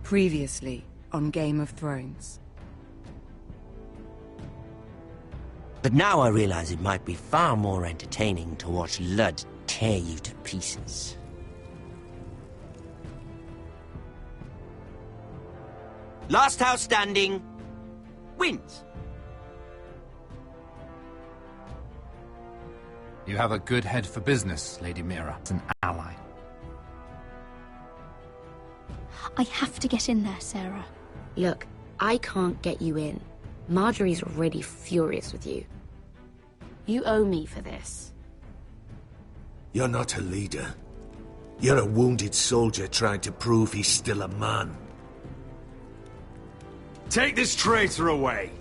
Previously on Game of Thrones. But now I realize it might be far more entertaining to watch Ludd tear you to pieces. Last house standing wins. You have a good head for business, Lady Mira. As an ally. I have to get in there, Sarah. Look, I can't get you in. Marjorie's already furious with you. You owe me for this. You're not a leader. You're a wounded soldier trying to prove he's still a man. Take this traitor away!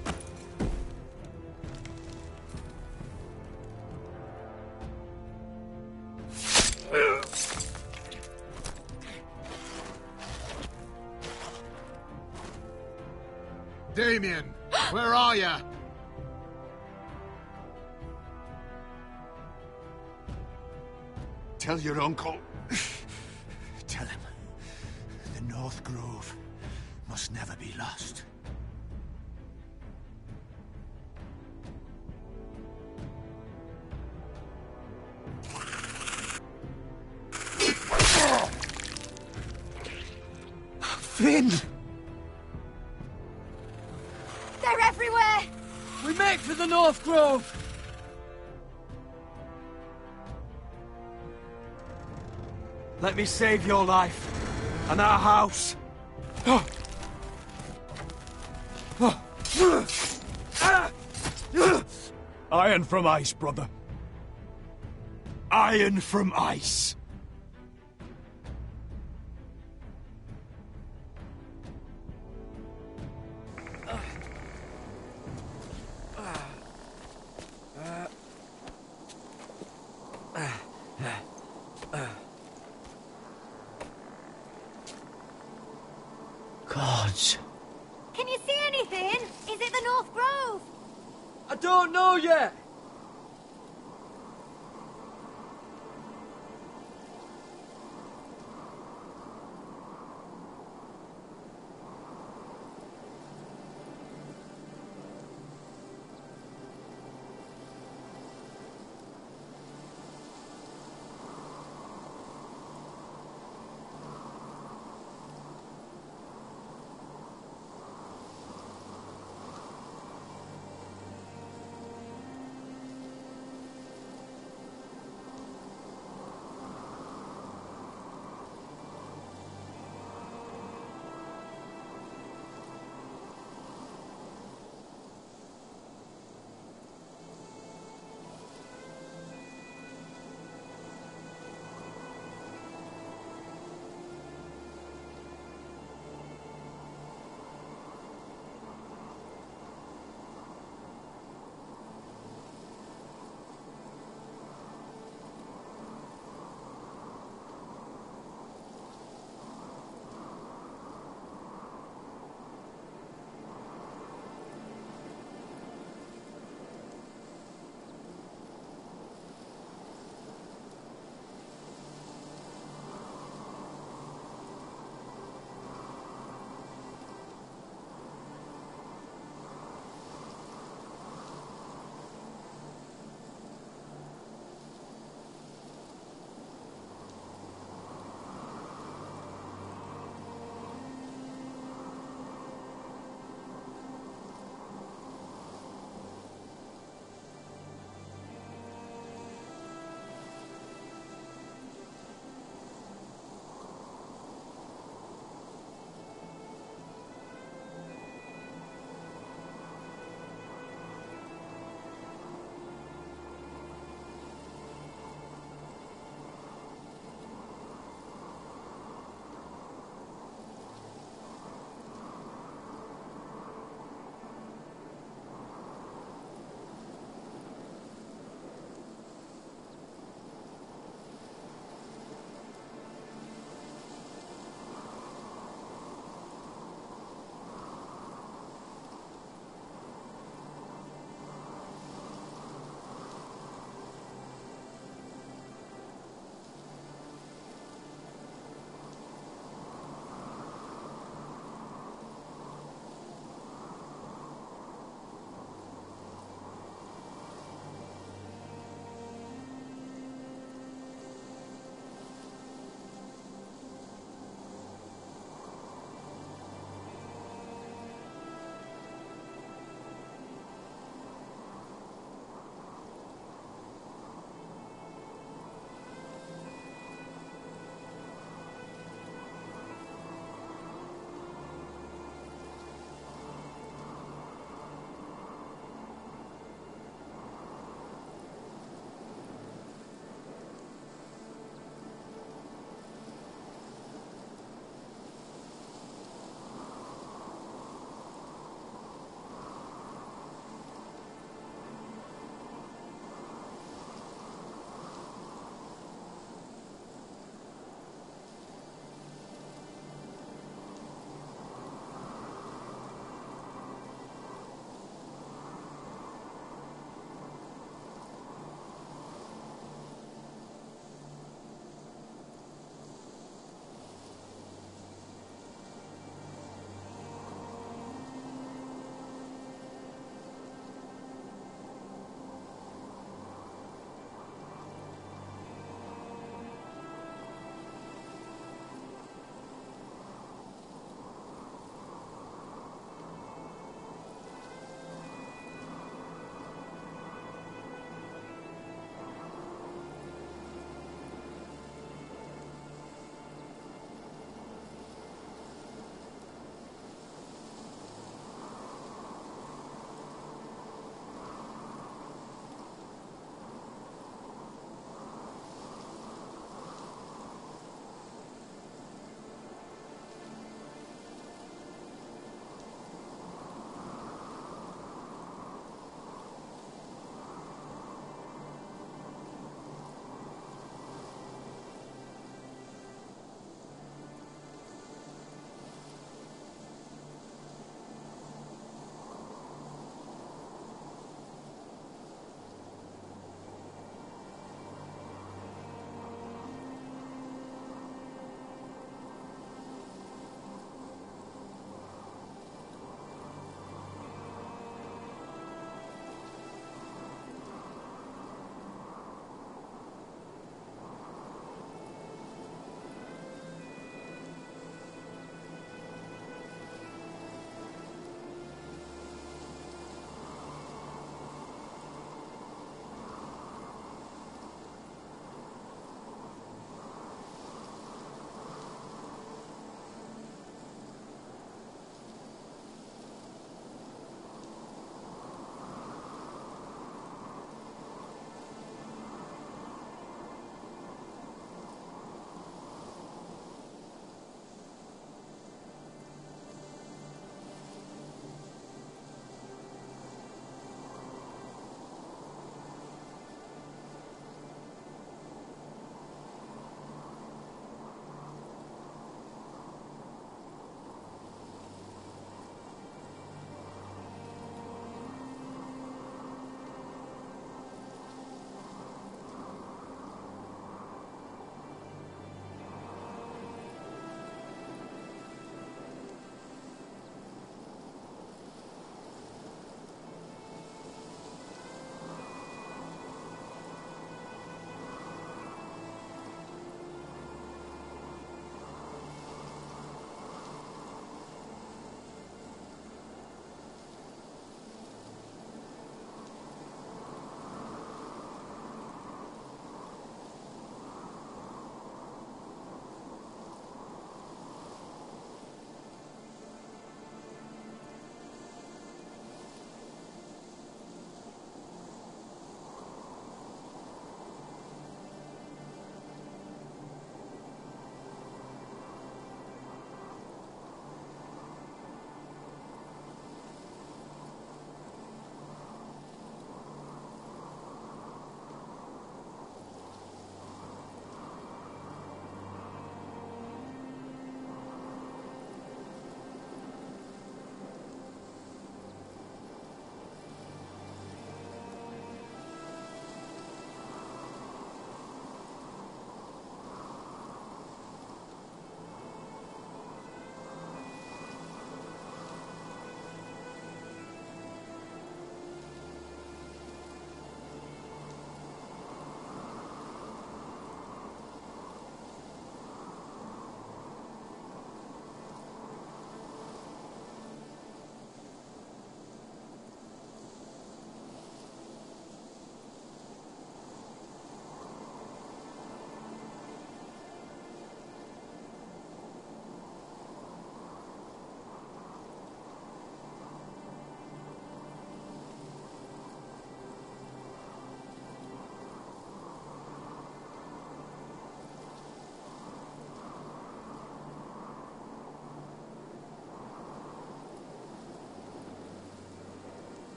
Damien, where are you? Tell your uncle. Tell him. The North Grove must never be lost. Finn! They're everywhere! We make for the North Grove! Let me save your life, and our house. Iron from ice, brother. Iron from ice. Gods. Can you see anything? Is it the North Grove? I don't know yet!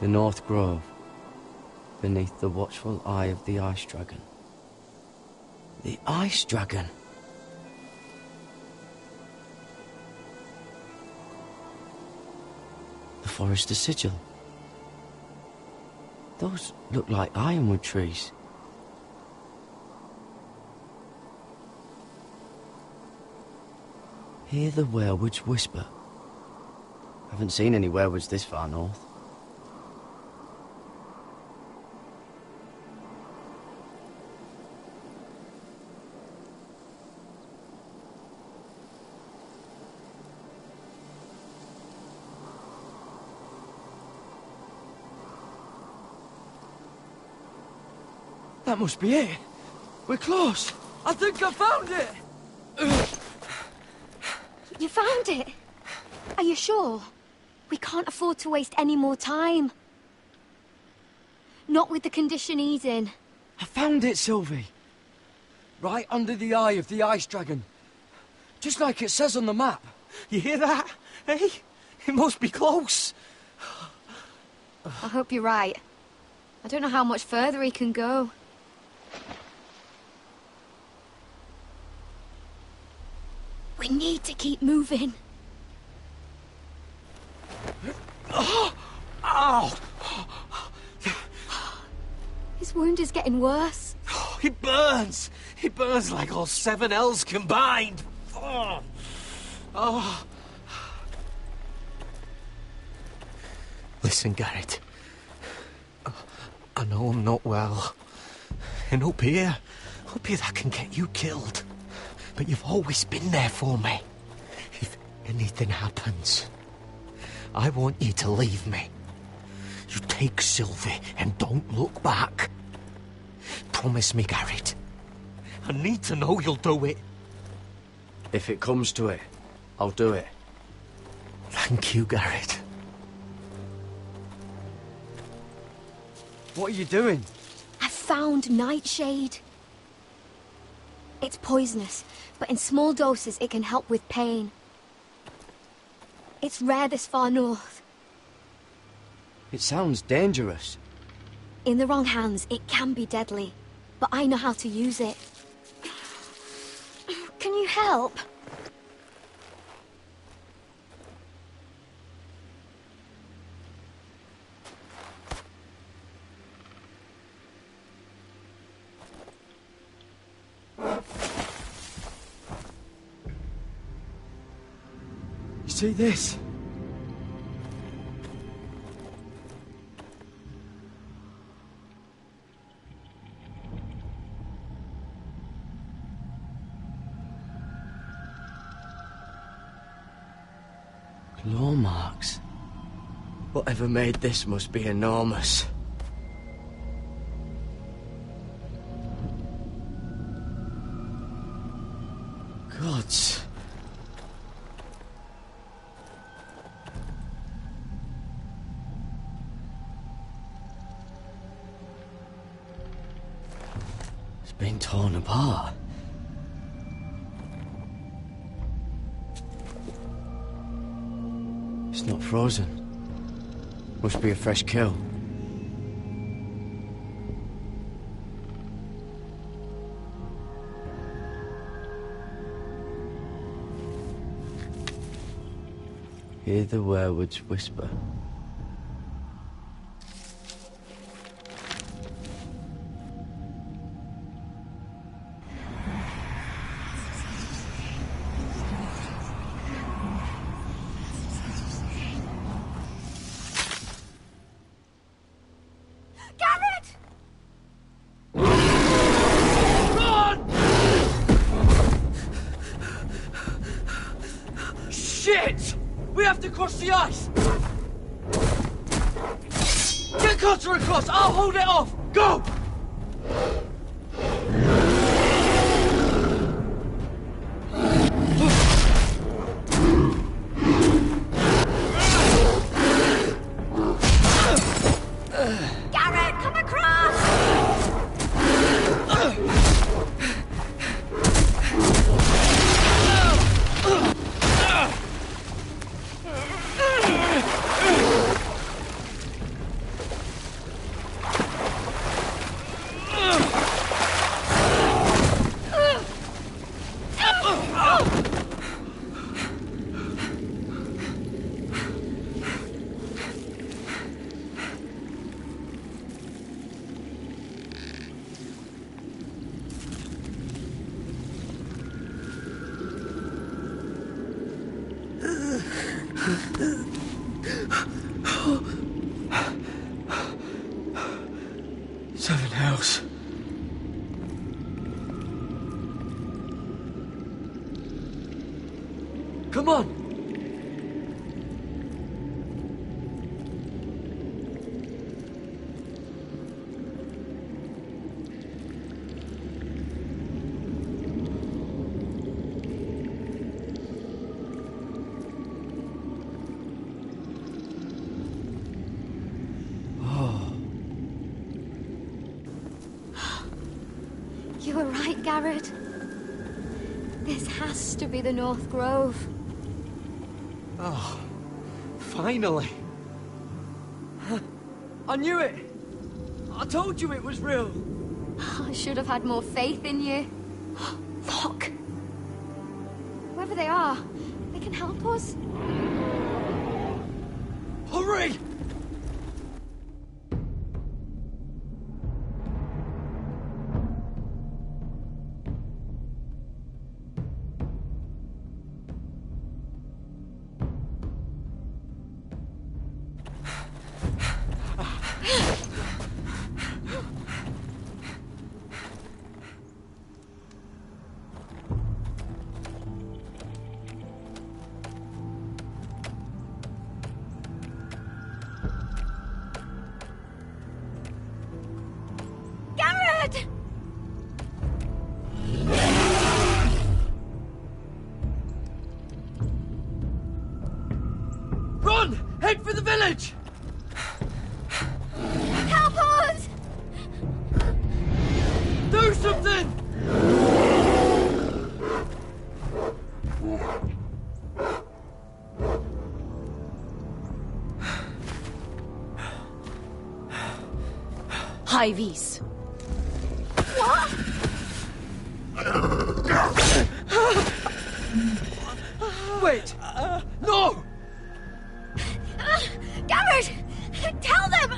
The North Grove, beneath the watchful eye of the Ice Dragon. The Ice Dragon? The Forester's Sigil. Those look like ironwood trees. Hear the werewoods whisper. Haven't seen any werewoods this far north. That must be it. We're close. I think I found it. You found it? Are you sure? We can't afford to waste any more time. Not with the condition he's in. I found it, Sylvie. Right under the eye of the Ice Dragon. Just like it says on the map. You hear that? Hey? It must be close. I hope you're right. I don't know how much further he can go. We need to keep moving. Ow! His wound is getting worse. It burns! It burns like all 7 L's combined! Oh. Oh. Listen, Garrett. I know I'm not well. And up here that can get you killed. But you've always been there for me. If anything happens, I want you to leave me. You take Sylvie and don't look back. Promise me, Garrett. I need to know you'll do it. If it comes to it, I'll do it. Thank you, Garrett. What are you doing? I found Nightshade. It's poisonous, but in small doses it can help with pain. It's rare this far north. It sounds dangerous. In the wrong hands, it can be deadly, but I know how to use it. Can you help? See this? Claw marks. Whatever made this must be enormous. Gods. Been torn apart. It's not frozen. Must be a fresh kill. Hear the werewoods whisper. Shit! We have to cross the ice! Get Cutter across! I'll hold it off! Go! Garrett, come across! Seven hells. Come on! You were right, Garrett. This has to be the North Grove. Oh, finally. I knew it. I told you it was real. I should have had more faith in you. Look. Whoever they are, they can help us. Hurry! Garrett! Run! Head for the village! Help us! Do something! Hives. What? Wait! No! Garrett! Tell them!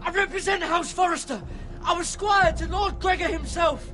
I represent House Forrester. I was squire to Lord Gregor himself.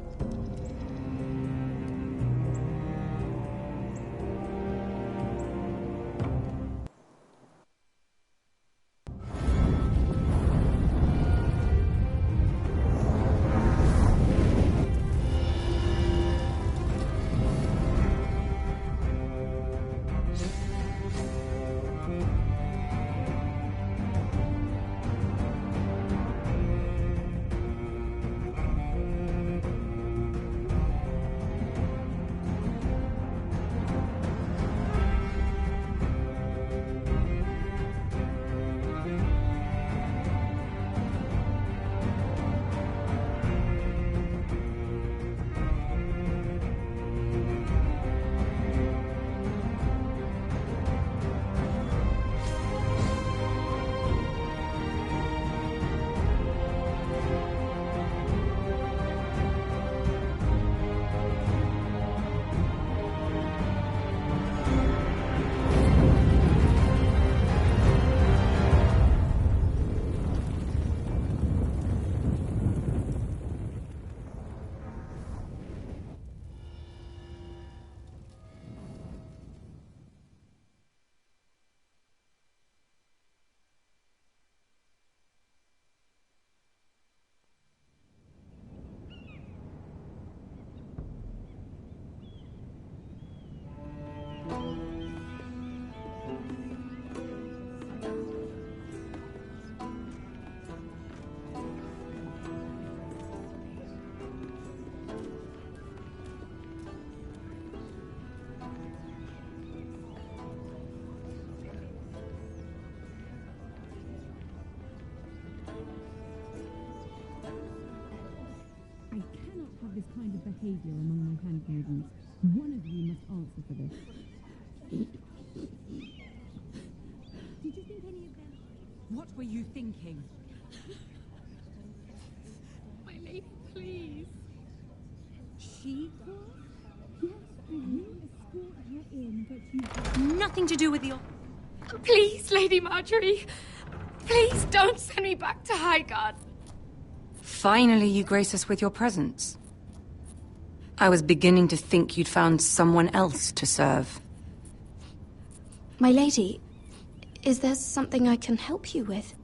This kind of behavior among my handmaidens. One of you must answer for this. Did you think any of them? What were you thinking? My lady, please. She was? Yes, and you escort her in, but you have nothing to do with your... Please, Lady Marjorie. Please don't send me back to Highgarden. Finally, you grace us with your presence. I was beginning to think you'd found someone else to serve. My lady, is there something I can help you with?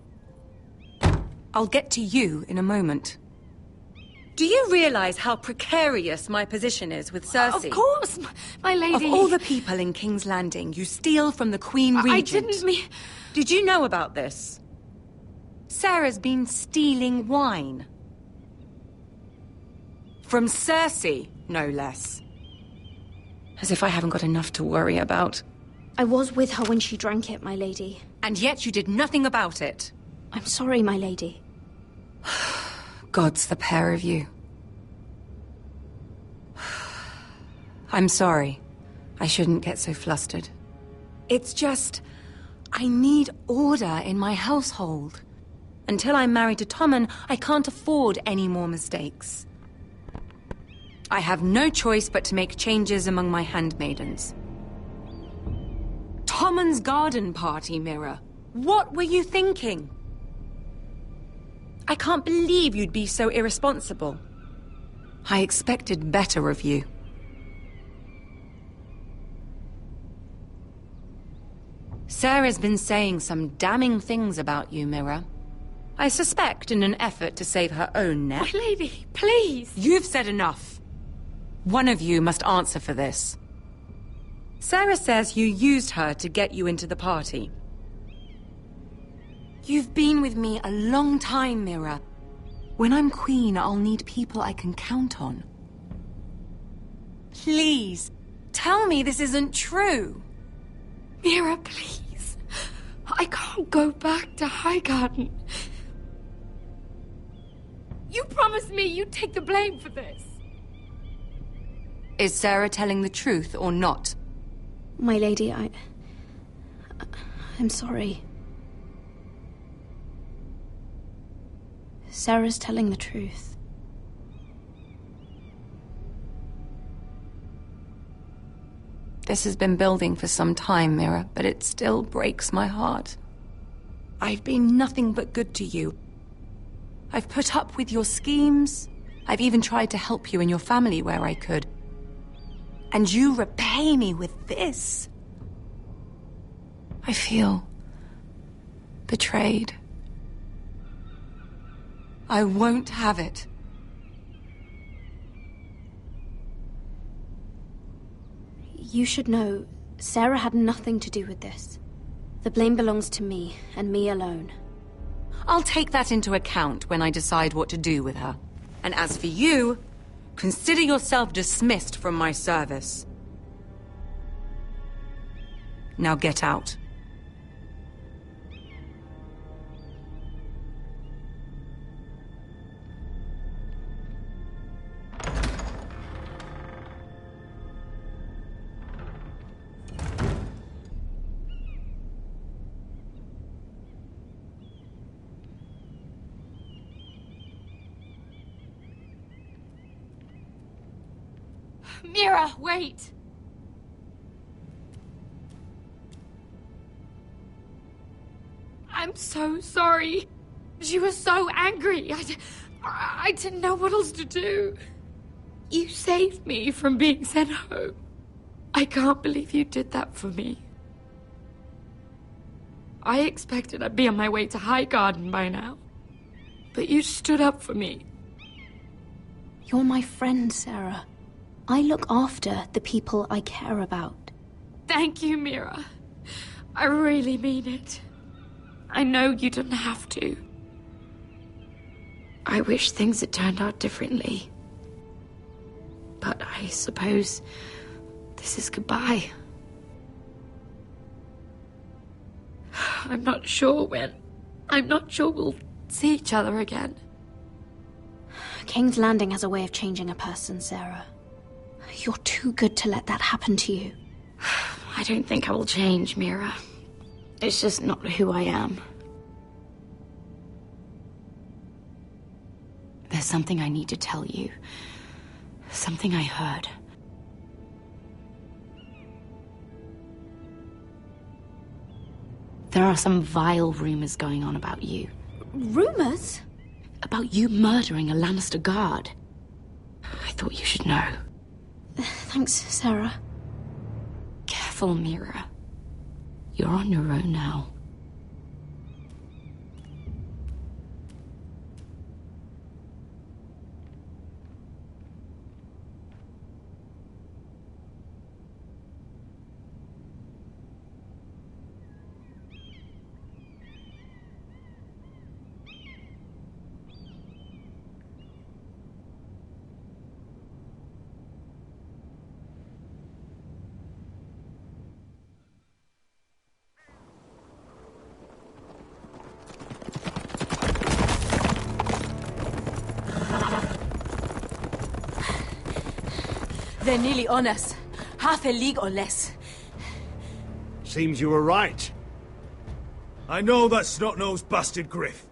I'll get to you in a moment. Do you realize how precarious my position is with Cersei? Of course, my lady. Of all the people in King's Landing, you steal from the Queen Regent. I didn't mean... Did you know about this? Sarah's been stealing wine. From Cersei, no less. As if I haven't got enough to worry about. I was with her when she drank it, my lady. And yet you did nothing about it. I'm sorry, my lady. Gods, the pair of you. I'm sorry. I shouldn't get so flustered. It's just... I need order in my household. Until I'm married to Tommen, I can't afford any more mistakes. I have no choice but to make changes among my handmaidens. Tommen's garden party, Mira. What were you thinking? I can't believe you'd be so irresponsible. I expected better of you. Sarah's been saying some damning things about you, Mira. I suspect in an effort to save her own neck. My lady, please! You've said enough. One of you must answer for this. Sarah says you used her to get you into the party. You've been with me a long time, Mira. When I'm queen, I'll need people I can count on. Please, tell me this isn't true. Mira, please. I can't go back to Highgarden. You promised me you'd take the blame for this. Is Sarah telling the truth or not? My lady, I'm sorry. Sarah's telling the truth. This has been building for some time, Mira, but it still breaks my heart. I've been nothing but good to you. I've put up with your schemes. I've even tried to help you and your family where I could. And you repay me with this. I feel betrayed. I won't have it. You should know, Sarah had nothing to do with this. The blame belongs to me, and me alone. I'll take that into account when I decide what to do with her. And as for you, consider yourself dismissed from my service. Now get out. Mira, wait! I'm so sorry. She was so angry. I didn't know what else to do. You saved me from being sent home. I can't believe you did that for me. I expected I'd be on my way to Highgarden by now. But you stood up for me. You're my friend, Sarah. I look after the people I care about. Thank you, Mira. I really mean it. I know you didn't have to. I wish things had turned out differently. But I suppose this is goodbye. I'm not sure when. I'm not sure we'll see each other again. King's Landing has a way of changing a person, Sarah. You're too good to let that happen to you. I don't think I will change, Mira. It's just not who I am. There's something I need to tell you. Something I heard. There are some vile rumors going on about you. Rumors? About you murdering a Lannister guard. I thought you should know. Thanks, Sarah. Careful, Mira. You're on your own now. They're nearly on us. Half a league or less. Seems you were right. I know that snot-nosed bastard Griff.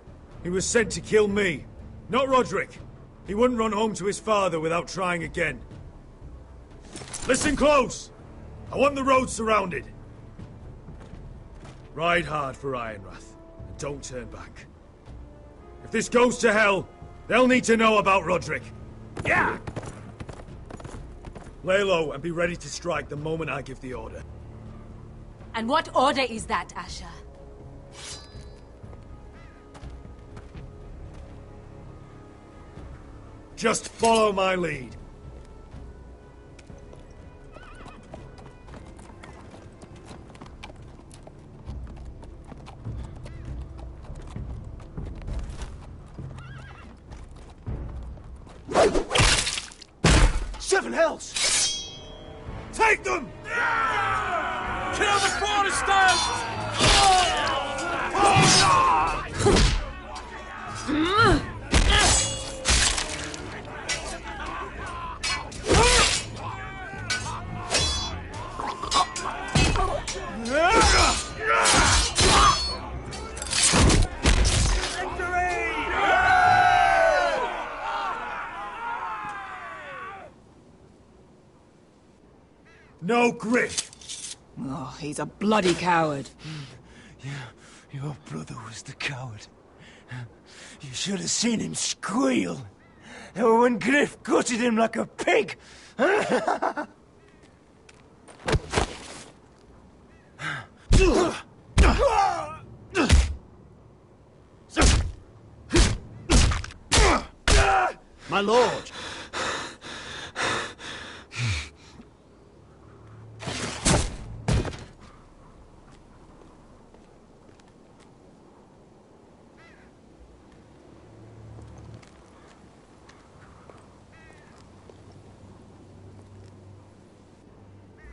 He was sent to kill me, not Roderick. He wouldn't run home to his father without trying again. Listen close! I want the road surrounded. Ride hard for Ironrath, and don't turn back. If this goes to hell, they'll need to know about Roderick. Yeah! Lay low and be ready to strike the moment I give the order. And what order is that, Asher? Just follow my lead. Seven hells! Take them! Kill the Protestants! No Griff! Oh, he's a bloody coward. Your brother was the coward. You should have seen him squeal. When Griff gutted him like a pig. My lord!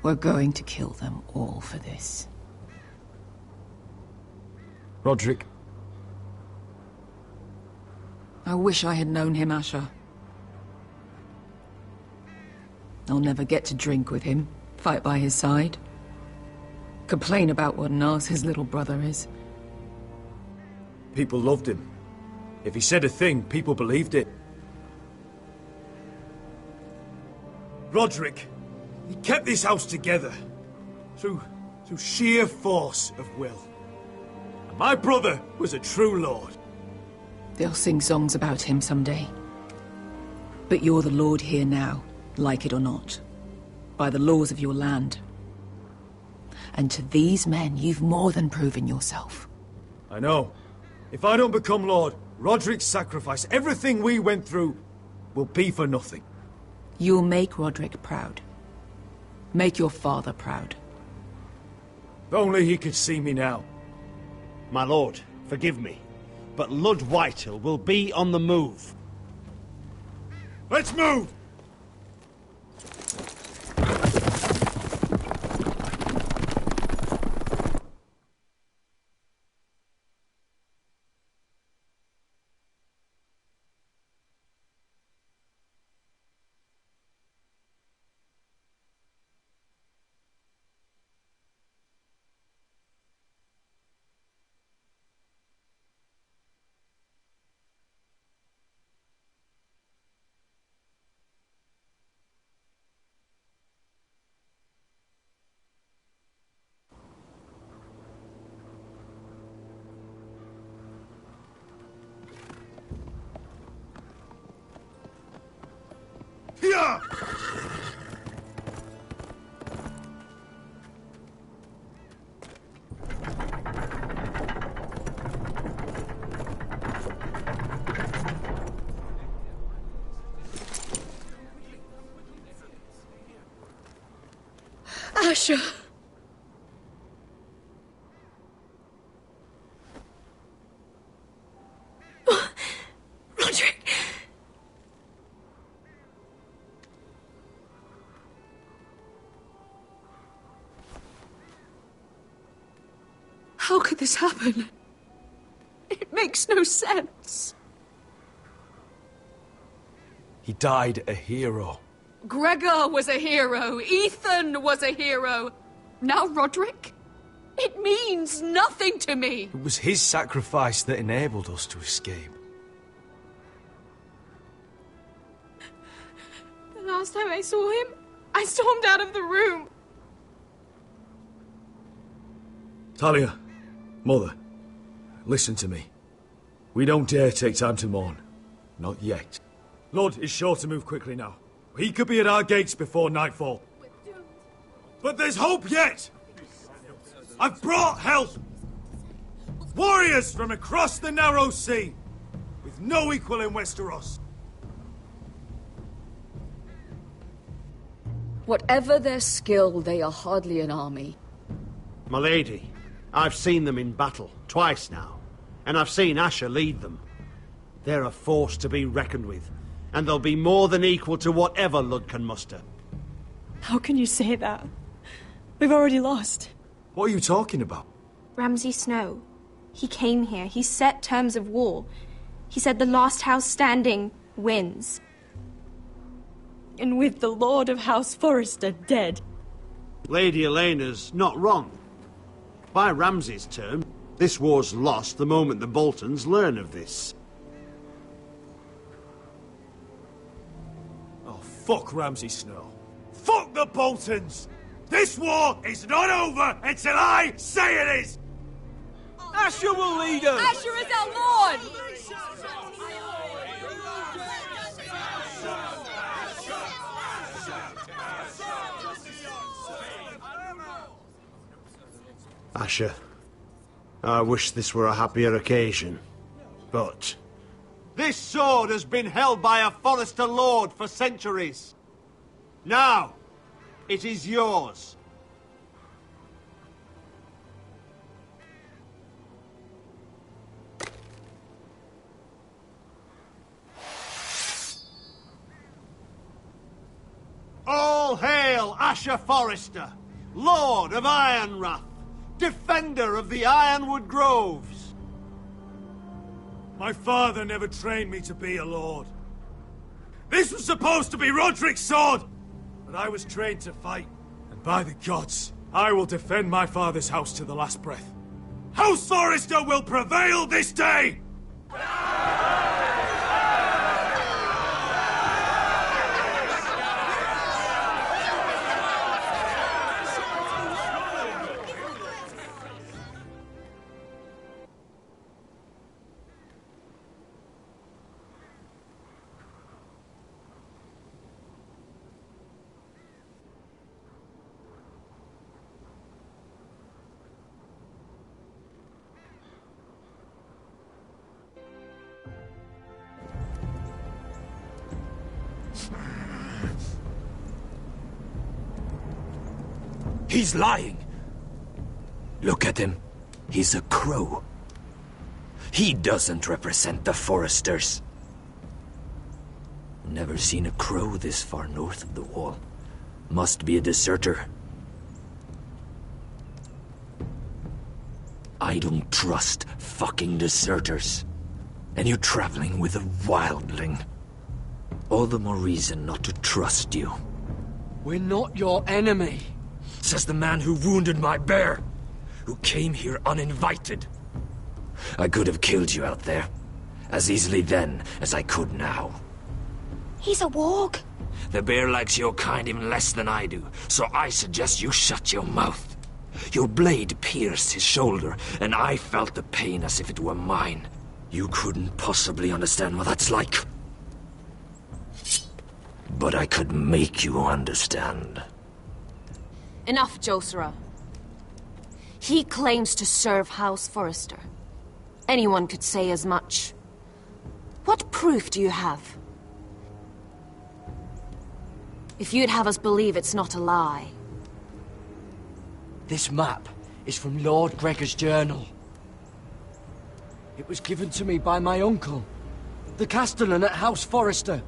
We're going to kill them all for this. Roderick. I wish I had known him, Asher. I'll never get to drink with him, fight by his side, complain about what an arse his little brother is. People loved him. If he said a thing, people believed it. Roderick, he kept this house together through sheer force of will. And my brother was a true lord. They'll sing songs about him someday. But you're the lord here now, like it or not, by the laws of your land. And to these men, you've more than proven yourself. I know. If I don't become lord, Roderick's sacrifice, everything we went through, will be for nothing. You'll make Roderick proud. Make your father proud. If only he could see me now. My lord, forgive me, but Lud Whitehill will be on the move. Let's move! Here! Asher! Roderick! How could this happen? It makes no sense. He died a hero. Gregor was a hero. Ethan was a hero. Now Roderick? It means nothing to me. It was his sacrifice that enabled us to escape. The last time I saw him, I stormed out of the room. Talia, Mother, listen to me. We don't dare take time to mourn. Not yet. Lord is sure to move quickly now. He could be at our gates before nightfall. But there's hope yet! I've brought help! Warriors from across the narrow sea, with no equal in Westeros. Whatever their skill, they are hardly an army. My lady, I've seen them in battle, twice now, and I've seen Asher lead them. They're a force to be reckoned with, and they'll be more than equal to whatever Lud can muster. How can you say that? We've already lost. What are you talking about? Ramsay Snow. He came here. He set terms of war. He said the last house standing wins. And with the Lord of House Forrester dead. Lady Elena's not wrong. By Ramsay's term, this war's lost the moment the Boltons learn of this. Oh, fuck Ramsay Snow. Fuck the Boltons! This war is not over until I say it is! Asher will lead us! Asher is our lord! Asher, I wish this were a happier occasion, but... This sword has been held by a Forrester lord for centuries. Now, it is yours. All hail Asher Forrester, Lord of Ironrath, defender of the Ironwood Groves. My father never trained me to be a lord. This was supposed to be Roderick's sword, but I was trained to fight. And by the gods, I will defend my father's house to the last breath. House Forrester will prevail this day! He's lying. Look at him. He's a crow. He doesn't represent the Foresters. Never seen a crow this far north of the wall. Must be a deserter. I don't trust fucking deserters. And you're traveling with a wildling. All the more reason not to trust you. We're not your enemy. Says the man who wounded my bear, who came here uninvited. I could have killed you out there, as easily then as I could now. He's a warg. The bear likes your kind even less than I do, so I suggest you shut your mouth. Your blade pierced his shoulder, and I felt the pain as if it were mine. You couldn't possibly understand what that's like. But I could make you understand. Enough, Josera. He claims to serve House Forrester. Anyone could say as much. What proof do you have? If you'd have us believe it's not a lie, This map is from Lord Gregor's journal. It was given to me by my uncle, the castellan at House Forrester.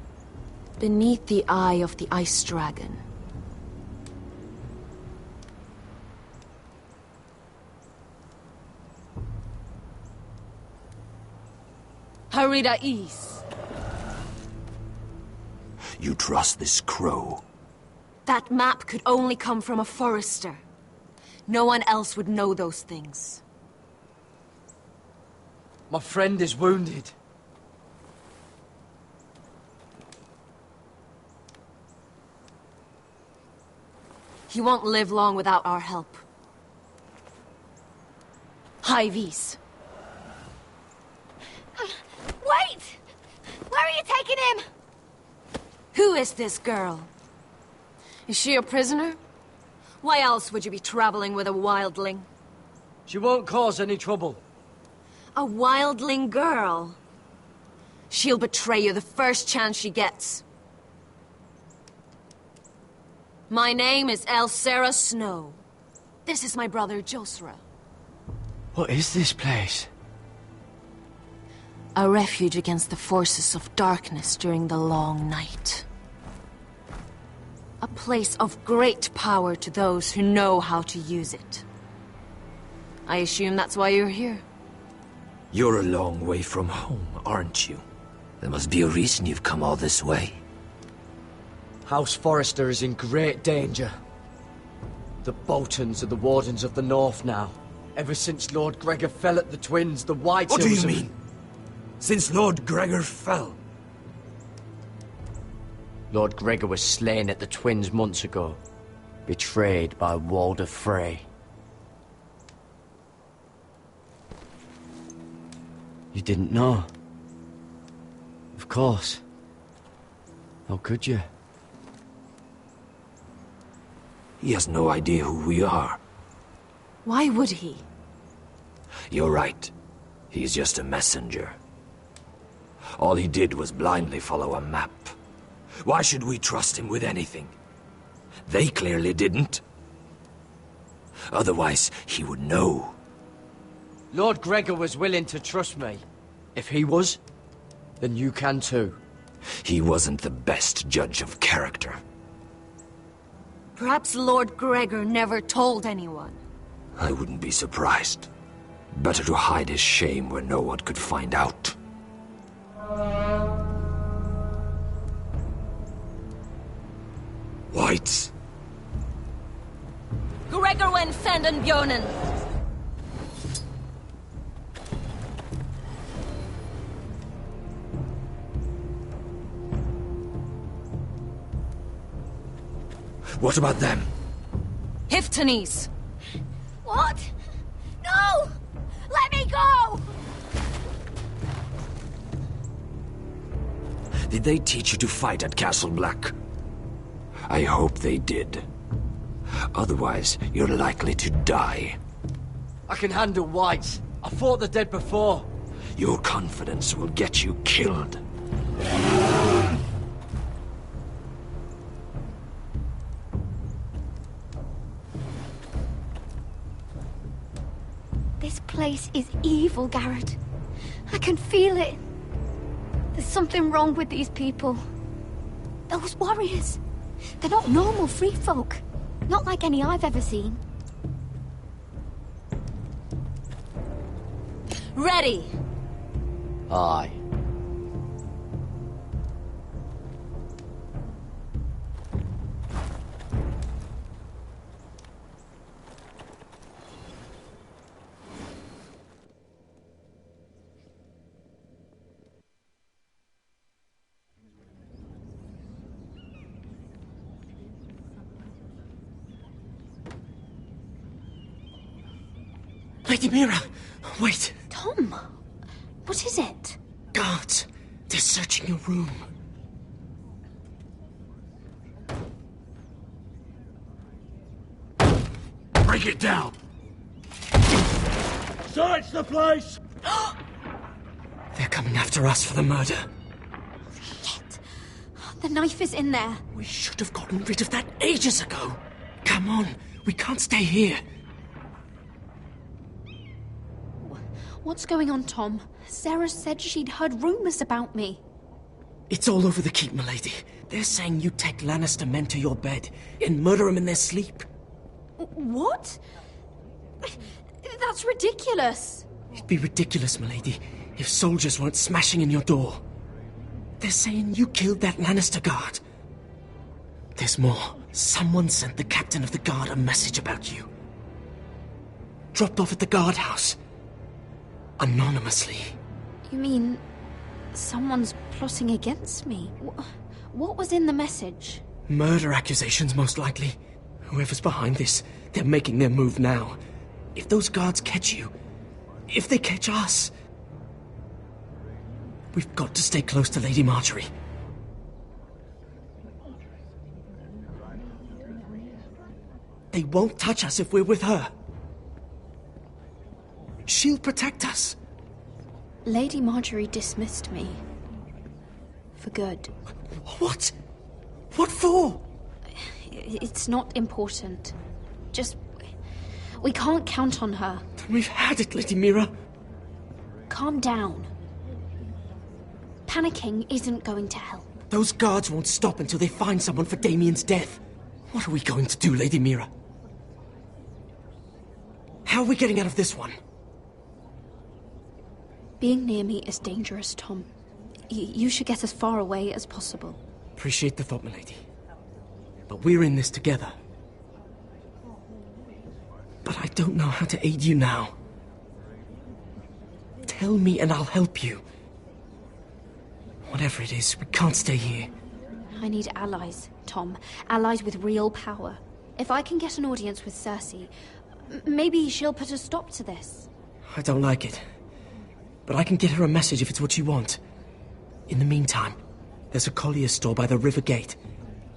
Beneath the eye of the ice dragon. Harida East. You trust this crow? That map could only come from a Forrester. No one else would know those things. My friend is wounded. He won't live long without our help. High Vis. Wait! Where are you taking him? Who is this girl? Is she a prisoner? Why else would you be traveling with a wildling? She won't cause any trouble. A wildling girl? She'll betray you the first chance she gets. My name is Elsera Snow. This is my brother Josra. What is this place? A refuge against the forces of darkness during the long night. A place of great power to those who know how to use it. I assume that's why you're here. You're a long way from home, aren't you? There must be a reason you've come all this way. House Forrester is in great danger. The Boltons are the Wardens of the North now. Ever since Lord Gregor fell at the Twins, the White What do Hills you have- mean? Since Lord Gregor fell? Lord Gregor was slain at the Twins months ago, betrayed by Walder Frey. You didn't know? Of course. How could you? He has no idea who we are. Why would he? You're right. He's just a messenger. All he did was blindly follow a map. Why should we trust him with anything? They clearly didn't. Otherwise, he would know. Lord Gregor was willing to trust me. If he was, then you can too. He wasn't the best judge of character. Perhaps Lord Gregor never told anyone. I wouldn't be surprised. Better to hide his shame where no one could find out. Whites. Gregor wen senden björnen. What about them? Hiftanes. What? No! Let me go! Did they teach you to fight at Castle Black? I hope they did. Otherwise, you're likely to die. I can handle Whites. I fought the dead before. Your confidence will get you killed. This place is evil, Garrett. I can feel it. There's something wrong with these people. Those warriors. They're not normal free folk. Not like any I've ever seen. Ready. Aye. Lady Mira, wait. Tom, what is it? Guards, they're searching your room. Break it down! Search the place! They're coming after us for the murder. The knife is in there. We should have gotten rid of that ages ago. Come on, we can't stay here. What's going on, Tom? Sarah said she'd heard rumors about me. It's all over the keep, milady. They're saying you take Lannister men to your bed and murder them in their sleep. What? That's ridiculous. It'd be ridiculous, milady, if soldiers weren't smashing in your door. They're saying you killed that Lannister guard. There's more. Someone sent the captain of the guard a message about you. Dropped off at the guardhouse. Anonymously. You mean someone's plotting against me? What was in the message? Murder accusations, most likely. Whoever's behind this, they're making their move now. If those guards catch you, if they catch us, we've got to stay close to Lady Marjorie. They won't touch us if we're with her. She'll protect us. Lady Marjorie dismissed me. For good. What? What for? It's not important. Just... we can't count on her. We've had it, Lady Mira. Calm down. Panicking isn't going to help. Those guards won't stop until they find someone for Damien's death. What are we going to do, Lady Mira? How are we getting out of this one? Being near me is dangerous, Tom. You should get as far away as possible. Appreciate the thought, milady. But we're in this together. But I don't know how to aid you now. Tell me and I'll help you. Whatever it is, we can't stay here. I need allies, Tom. Allies with real power. If I can get an audience with Cersei, maybe she'll put a stop to this. I don't like it. But I can get her a message if it's what you want. In the meantime, there's a collier's store by the river gate.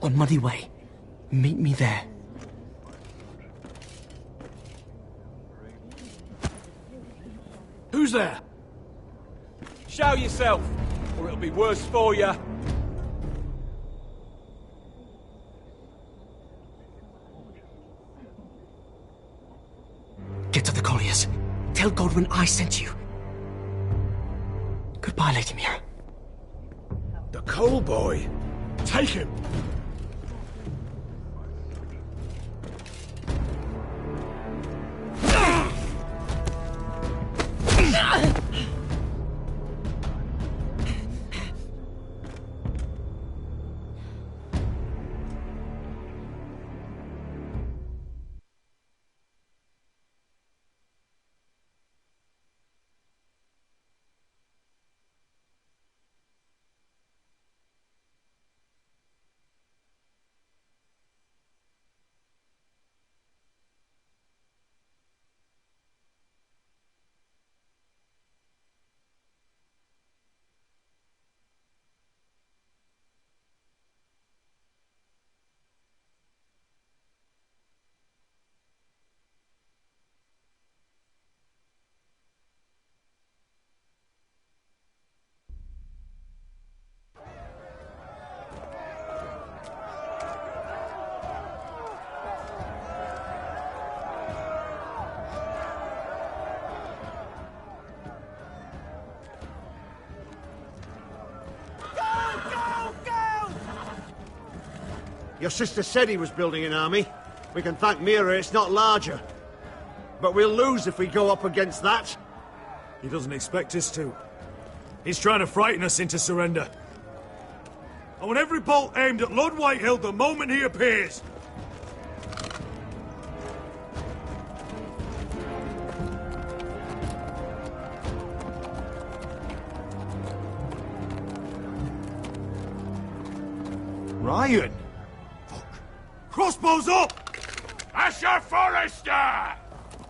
On Muddy Way. Meet me there. Who's there? Show yourself, or it'll be worse for you. Get to the colliers. Tell Godwin I sent you. Goodbye, Lady Mira. The Coal Boy. Take him. Your sister said he was building an army. We can thank Mira it's not larger. But we'll lose if we go up against that. He doesn't expect us to. He's trying to frighten us into surrender. I want every bolt aimed at Lord Whitehill the moment he appears. Ryan! Crossbows up! Asher Forrester!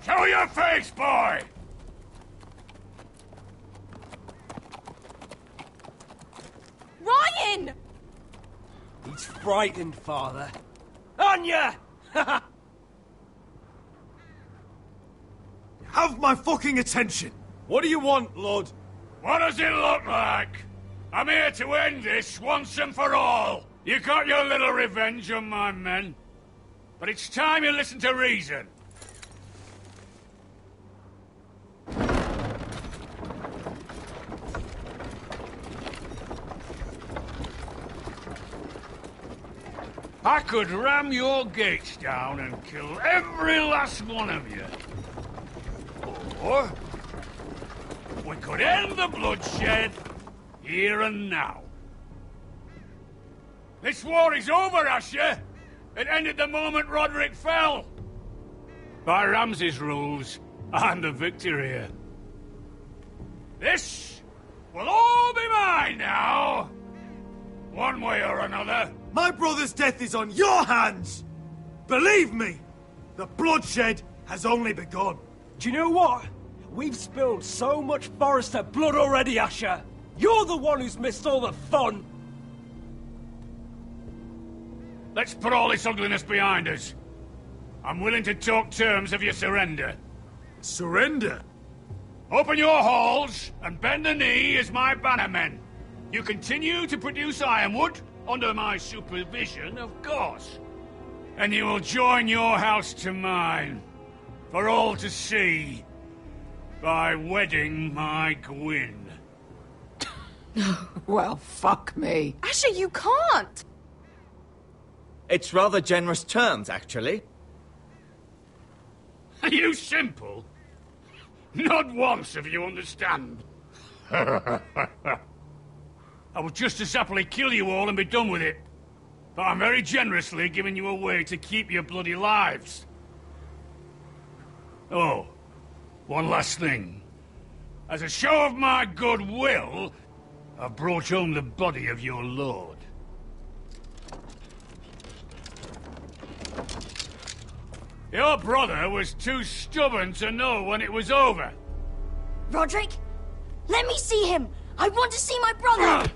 Show your face, boy! Ryan! He's frightened, Father. Anya! Have my fucking attention! What do you want, Lord? What does it look like? I'm here to end this once and for all. You got your little revenge on my men. But it's time you listen to reason. I could ram your gates down and kill every last one of you. Or we could end the bloodshed here and now. This war is over, Asher. It ended the moment Roderick fell. By Ramsay's rules, I'm the victor here. This will all be mine now. One way or another. My brother's death is on your hands! Believe me, the bloodshed has only begun. Do you know what? We've spilled so much Forrester blood already, Asher. You're the one who's missed all the fun. Let's put all this ugliness behind us. I'm willing to talk terms of your surrender. Surrender? Open your halls and bend the knee as my bannermen. You continue to produce ironwood, under my supervision, of course. And you will join your house to mine, for all to see, by wedding my Gwyn. Well, fuck me. Asher, you can't! It's rather generous terms, actually. Are you simple? Not once if you understand. I would just as happily kill you all and be done with it. But I'm very generously giving you a way to keep your bloody lives. Oh, one last thing. As a show of my goodwill, I've brought home the body of your lord. Your brother was too stubborn to know when it was over. Roderick, let me see him. I want to see my brother.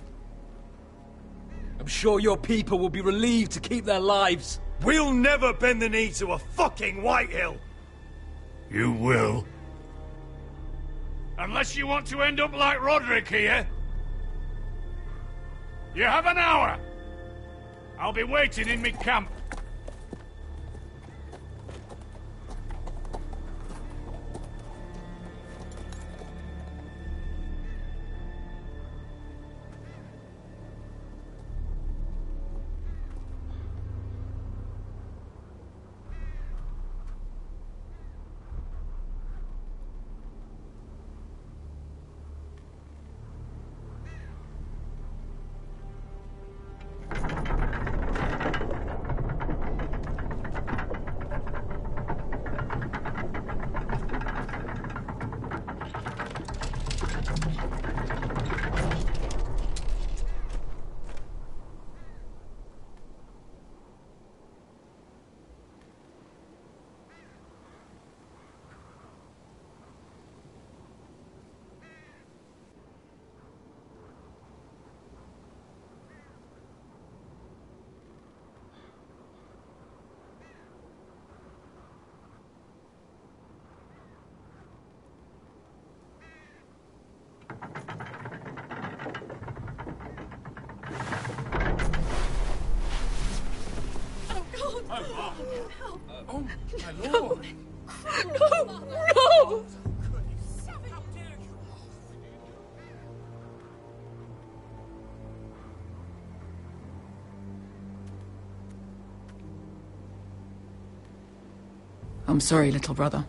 I'm sure your people will be relieved to keep their lives. We'll never bend the knee to a fucking Whitehill. You will. Unless you want to end up like Roderick here. You have an hour. I'll be waiting in my camp. Oh, my lord. No! No! I'm sorry, little brother.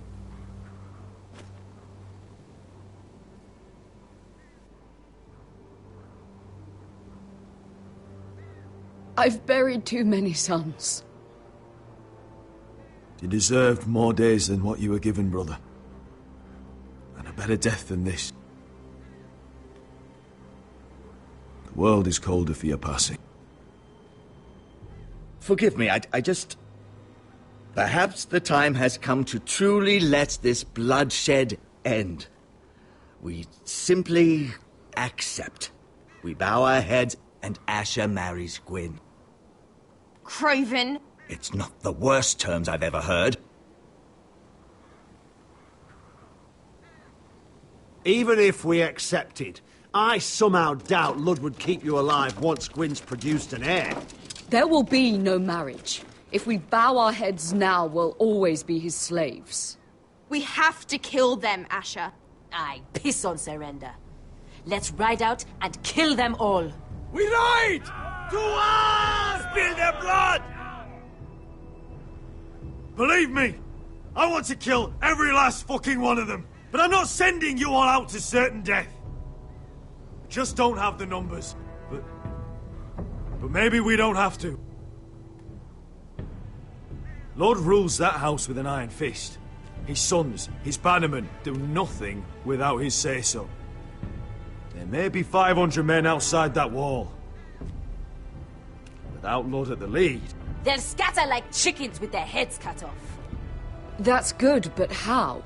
I've buried too many sons. You deserved more days than what you were given, brother. And a better death than this. The world is colder for your passing. Forgive me, I just... Perhaps the time has come to truly let this bloodshed end. We simply accept. We bow our heads and Asher marries Gwyn. Craven! It's not the worst terms I've ever heard. Even if we accepted, I somehow doubt Lud would keep you alive once Gwyn's produced an heir. There will be no marriage. If we bow our heads now, we'll always be his slaves. We have to kill them, Asher. Aye, piss on surrender. Let's ride out and kill them all. We ride! To us! Spill their blood! Believe me, I want to kill every last fucking one of them. But I'm not sending you all out to certain death. Just don't have the numbers. But maybe we don't have to. Lord rules that house with an iron fist. His sons, his bannermen, do nothing without his say-so. There may be 500 men outside that wall. Without Lord at the lead... They'll scatter like chickens with their heads cut off. That's good, but how?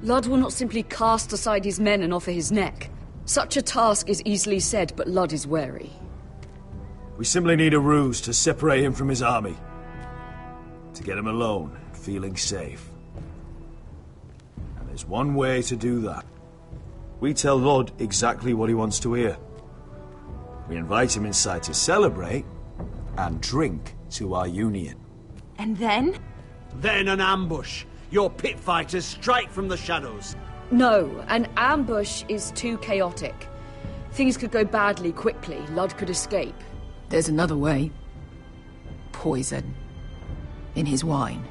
Ludd will not simply cast aside his men and offer his neck. Such a task is easily said, but Ludd is wary. We simply need a ruse to separate him from his army. To get him alone and feeling safe. And there's one way to do that. We tell Ludd exactly what he wants to hear. We invite him inside to celebrate and drink to our union. And then? Then an ambush. Your pit fighters strike from the shadows. No, an ambush is too chaotic. Things could go badly quickly. Ludd could escape. There's another way. Poison. In his wine.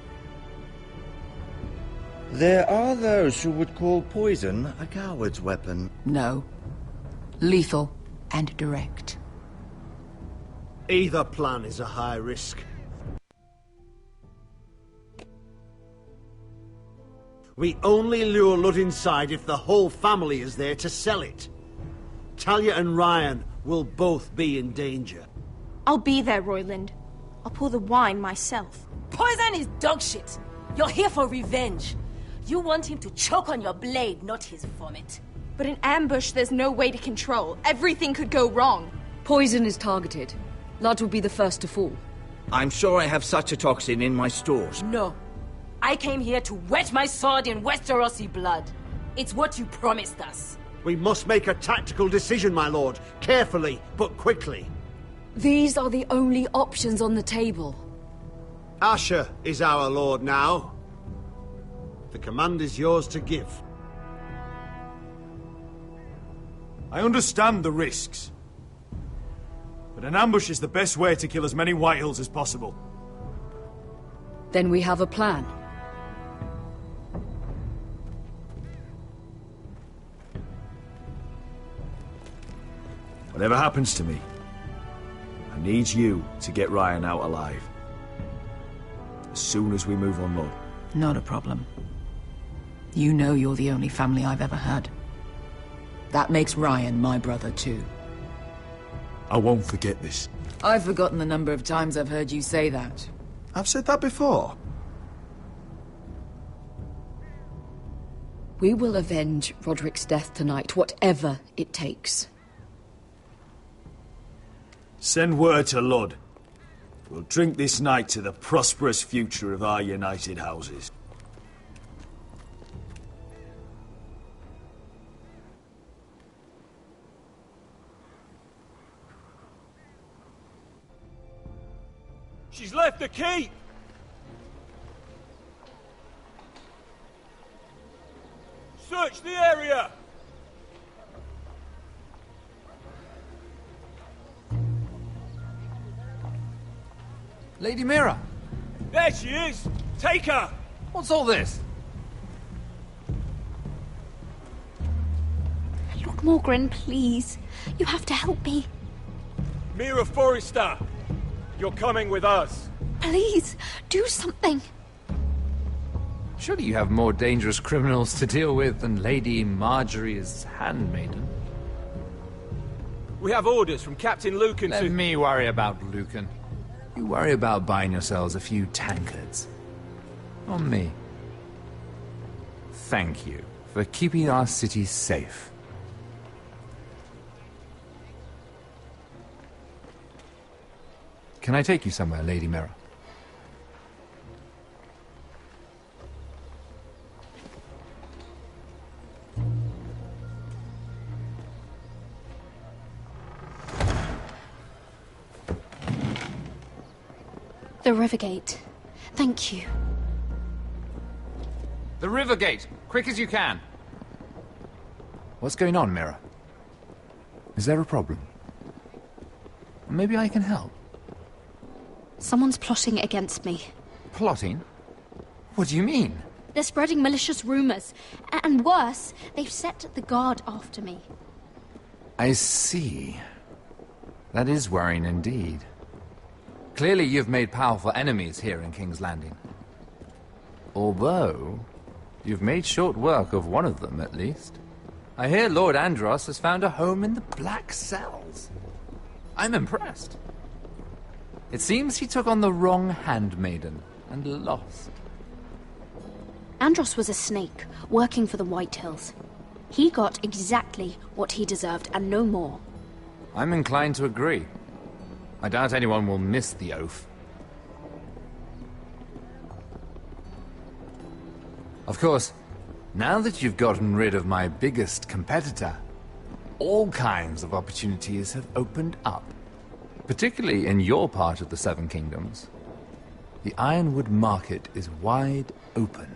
There are those who would call poison a coward's weapon. No. Lethal and direct. Either plan is a high risk. We only lure Ludd inside if the whole family is there to sell it. Talia and Ryan will both be in danger. I'll be there, Royland. I'll pour the wine myself. Poison is dog shit. You're here for revenge. You want him to choke on your blade, not his vomit. But in ambush, there's no way to control. Everything could go wrong. Poison is targeted. Ludd will be the first to fall. I'm sure I have such a toxin in my stores. No. I came here to wet my sword in Westerosi blood. It's what you promised us. We must make a tactical decision, my lord. Carefully, but quickly. These are the only options on the table. Asher is our lord now. The command is yours to give. I understand the risks. But an ambush is the best way to kill as many Whitehills as possible. Then we have a plan. Whatever happens to me, I need you to get Ryan out alive. As soon as we move on, Lord. Not a problem. You know you're the only family I've ever had. That makes Ryan my brother too. I won't forget this. I've forgotten the number of times I've heard you say that. I've said that before. We will avenge Roderick's death tonight, whatever it takes. Send word to Ludd. We'll drink this night to the prosperous future of our united houses. She's left the keep! Search the area! Lady Mira! There she is! Take her! What's all this? Lord Morgren, please. You have to help me. Mira Forrester! You're coming with us. Please, do something. Surely you have more dangerous criminals to deal with than Lady Marjorie's handmaiden. We have orders from Captain Lucan Let to... me worry about Lucan. You worry about buying yourselves a few tankards. On me. Thank you for keeping our city safe. Can I take you somewhere, Lady Mira? The Rivergate. Thank you. The Rivergate! Quick as you can! What's going on, Mira? Is there a problem? Maybe I can help. Someone's plotting against me. Plotting? What do you mean? They're spreading malicious rumors. And worse, they've set the guard after me. I see. That is worrying indeed. Clearly you've made powerful enemies here in King's Landing. Although, you've made short work of one of them, at least. I hear Lord Andros has found a home in the Black Cells. I'm impressed. It seems he took on the wrong handmaiden and lost. Andros was a snake, working for the White Hills. He got exactly what he deserved, and no more. I'm inclined to agree. I doubt anyone will miss the oath. Of course, now that you've gotten rid of my biggest competitor, all kinds of opportunities have opened up. Particularly in your part of the Seven Kingdoms. The Ironwood market is wide open.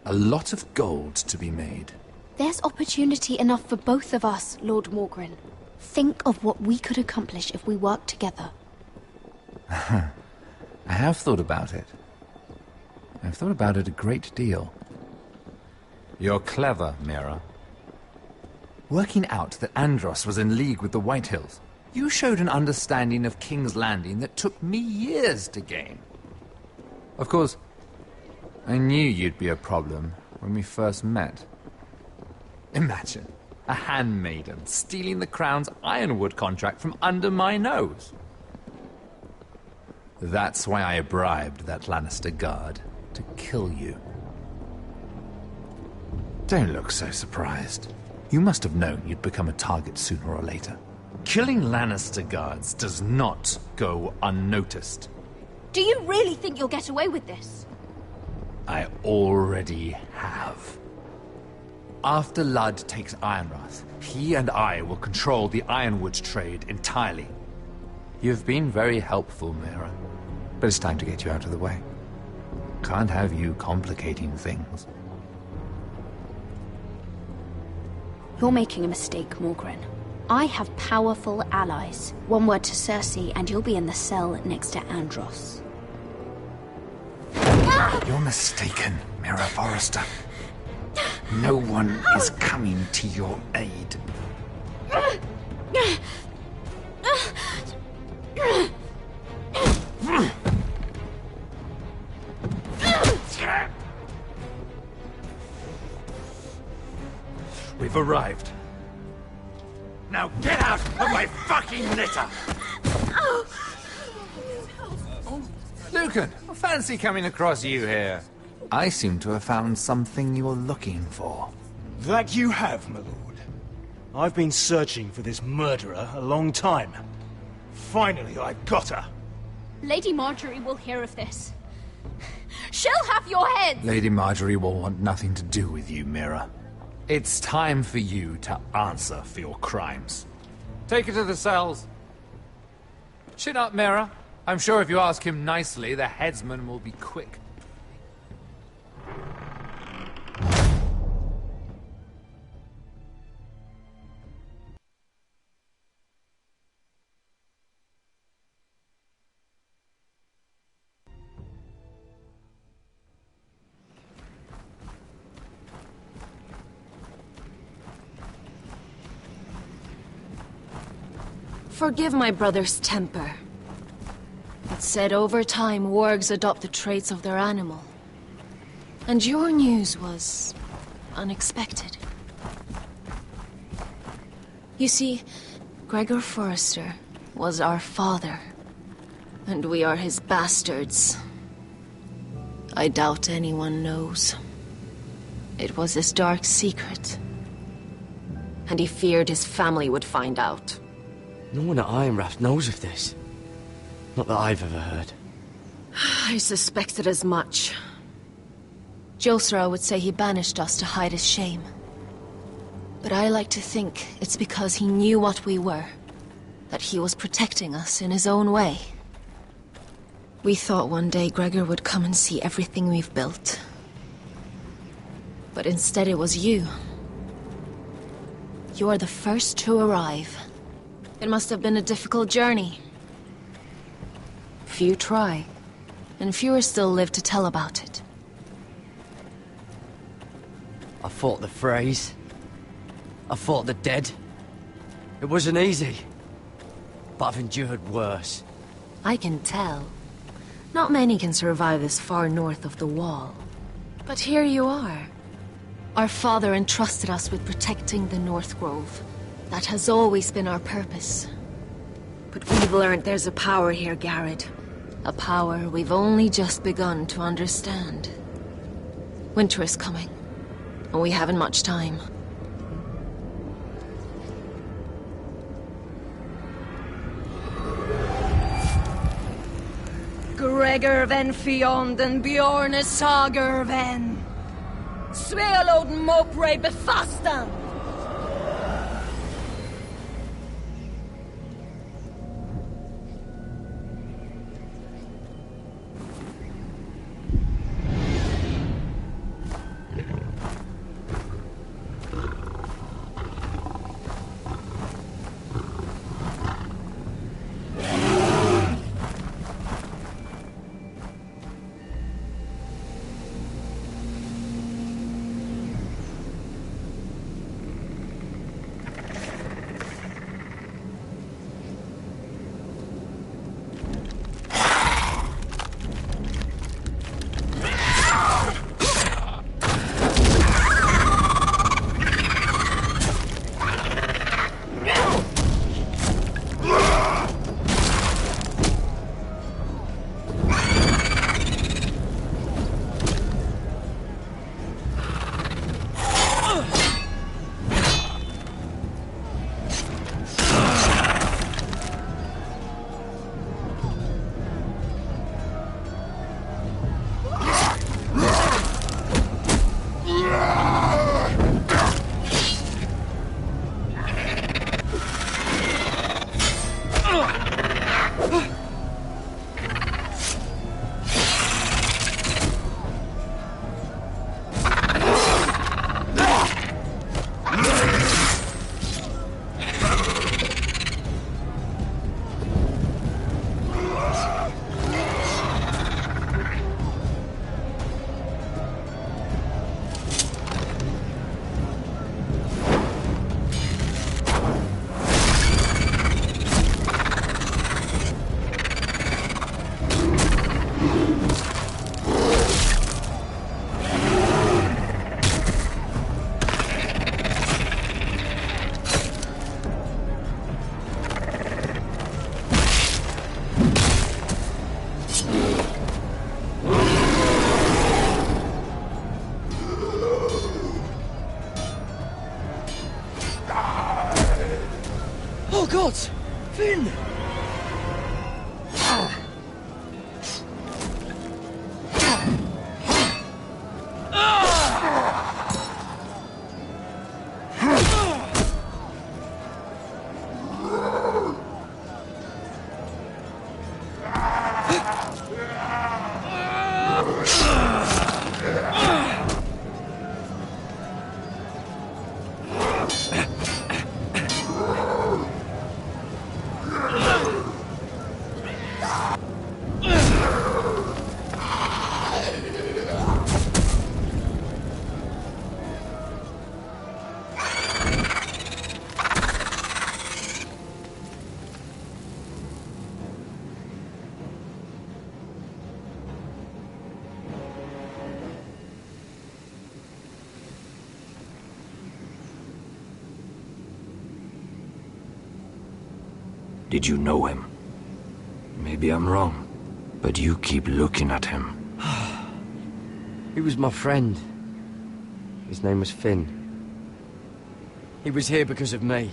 A lot of gold to be made. There's opportunity enough for both of us, Lord Morgren. Think of what we could accomplish if we worked together. I have thought about it. I've thought about it a great deal. You're clever, Mira. Working out that Andros was in league with the White Hills, you showed an understanding of King's Landing that took me years to gain. Of course, I knew you'd be a problem when we first met. Imagine a handmaiden stealing the Crown's Ironwood contract from under my nose. That's why I bribed that Lannister guard to kill you. Don't look so surprised. You must have known you'd become a target sooner or later. Killing Lannister guards does not go unnoticed. Do you really think you'll get away with this? I already have. After Ludd takes Ironrath, he and I will control the Ironwood trade entirely. You've been very helpful, Mira, but it's time to get you out of the way. Can't have you complicating things. You're making a mistake, Morgren. I have powerful allies. One word to Cersei, and you'll be in the cell next to Andros. You're mistaken, Mira Forrester. No one is coming to your aid. We've arrived. Now get out of my fucking litter! Lucan, fancy coming across you here. I seem to have found something you're looking for. That you have, my lord. I've been searching for this murderer a long time. Finally, I've got her. Lady Marjorie will hear of this. She'll have your head! Lady Marjorie will want nothing to do with you, Mira. It's time for you to answer for your crimes. Take her to the cells. Chin up, Mira. I'm sure if you ask him nicely, the headsman will be quick. Forgive my brother's temper. It's said over time, wargs adopt the traits of their animal. And your news was unexpected. You see, Gregor Forrester was our father, and we are his bastards. I doubt anyone knows. It was his dark secret, and he feared his family would find out. No one at Ironrath knows of this. Not that I've ever heard. I suspected as much. Josra would say he banished us to hide his shame. But I like to think it's because he knew what we were. That he was protecting us in his own way. We thought one day Gregor would come and see everything we've built. But instead it was you. You are the first to arrive. It must have been a difficult journey. Few try, and fewer still live to tell about it. I fought the Freys. I fought the dead. It wasn't easy, but I've endured worse. I can tell. Not many can survive this far north of the Wall. But here you are. Our father entrusted us with protecting the North Grove. That has always been our purpose. But we've learned there's a power here, Garrett. A power we've only just begun to understand. Winter is coming, and we haven't much time. Gregor ven Fionden Bjorne Sager ven. Svealoden Mopre befastan. Oh God! Finn! Did you know him? Maybe I'm wrong, but you keep looking at him. He was my friend. His name was Finn. He was here because of me.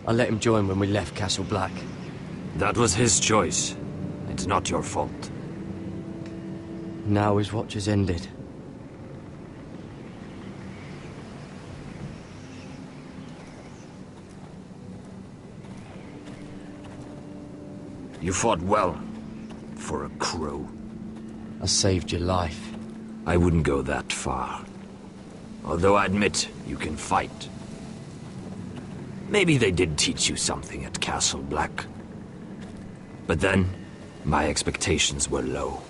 I let him join when we left Castle Black. That was his choice. It's not your fault. Now his watch has ended. You fought well, for a crow. I saved your life. I wouldn't go that far. Although I admit, you can fight. Maybe they did teach you something at Castle Black. But then, my expectations were low.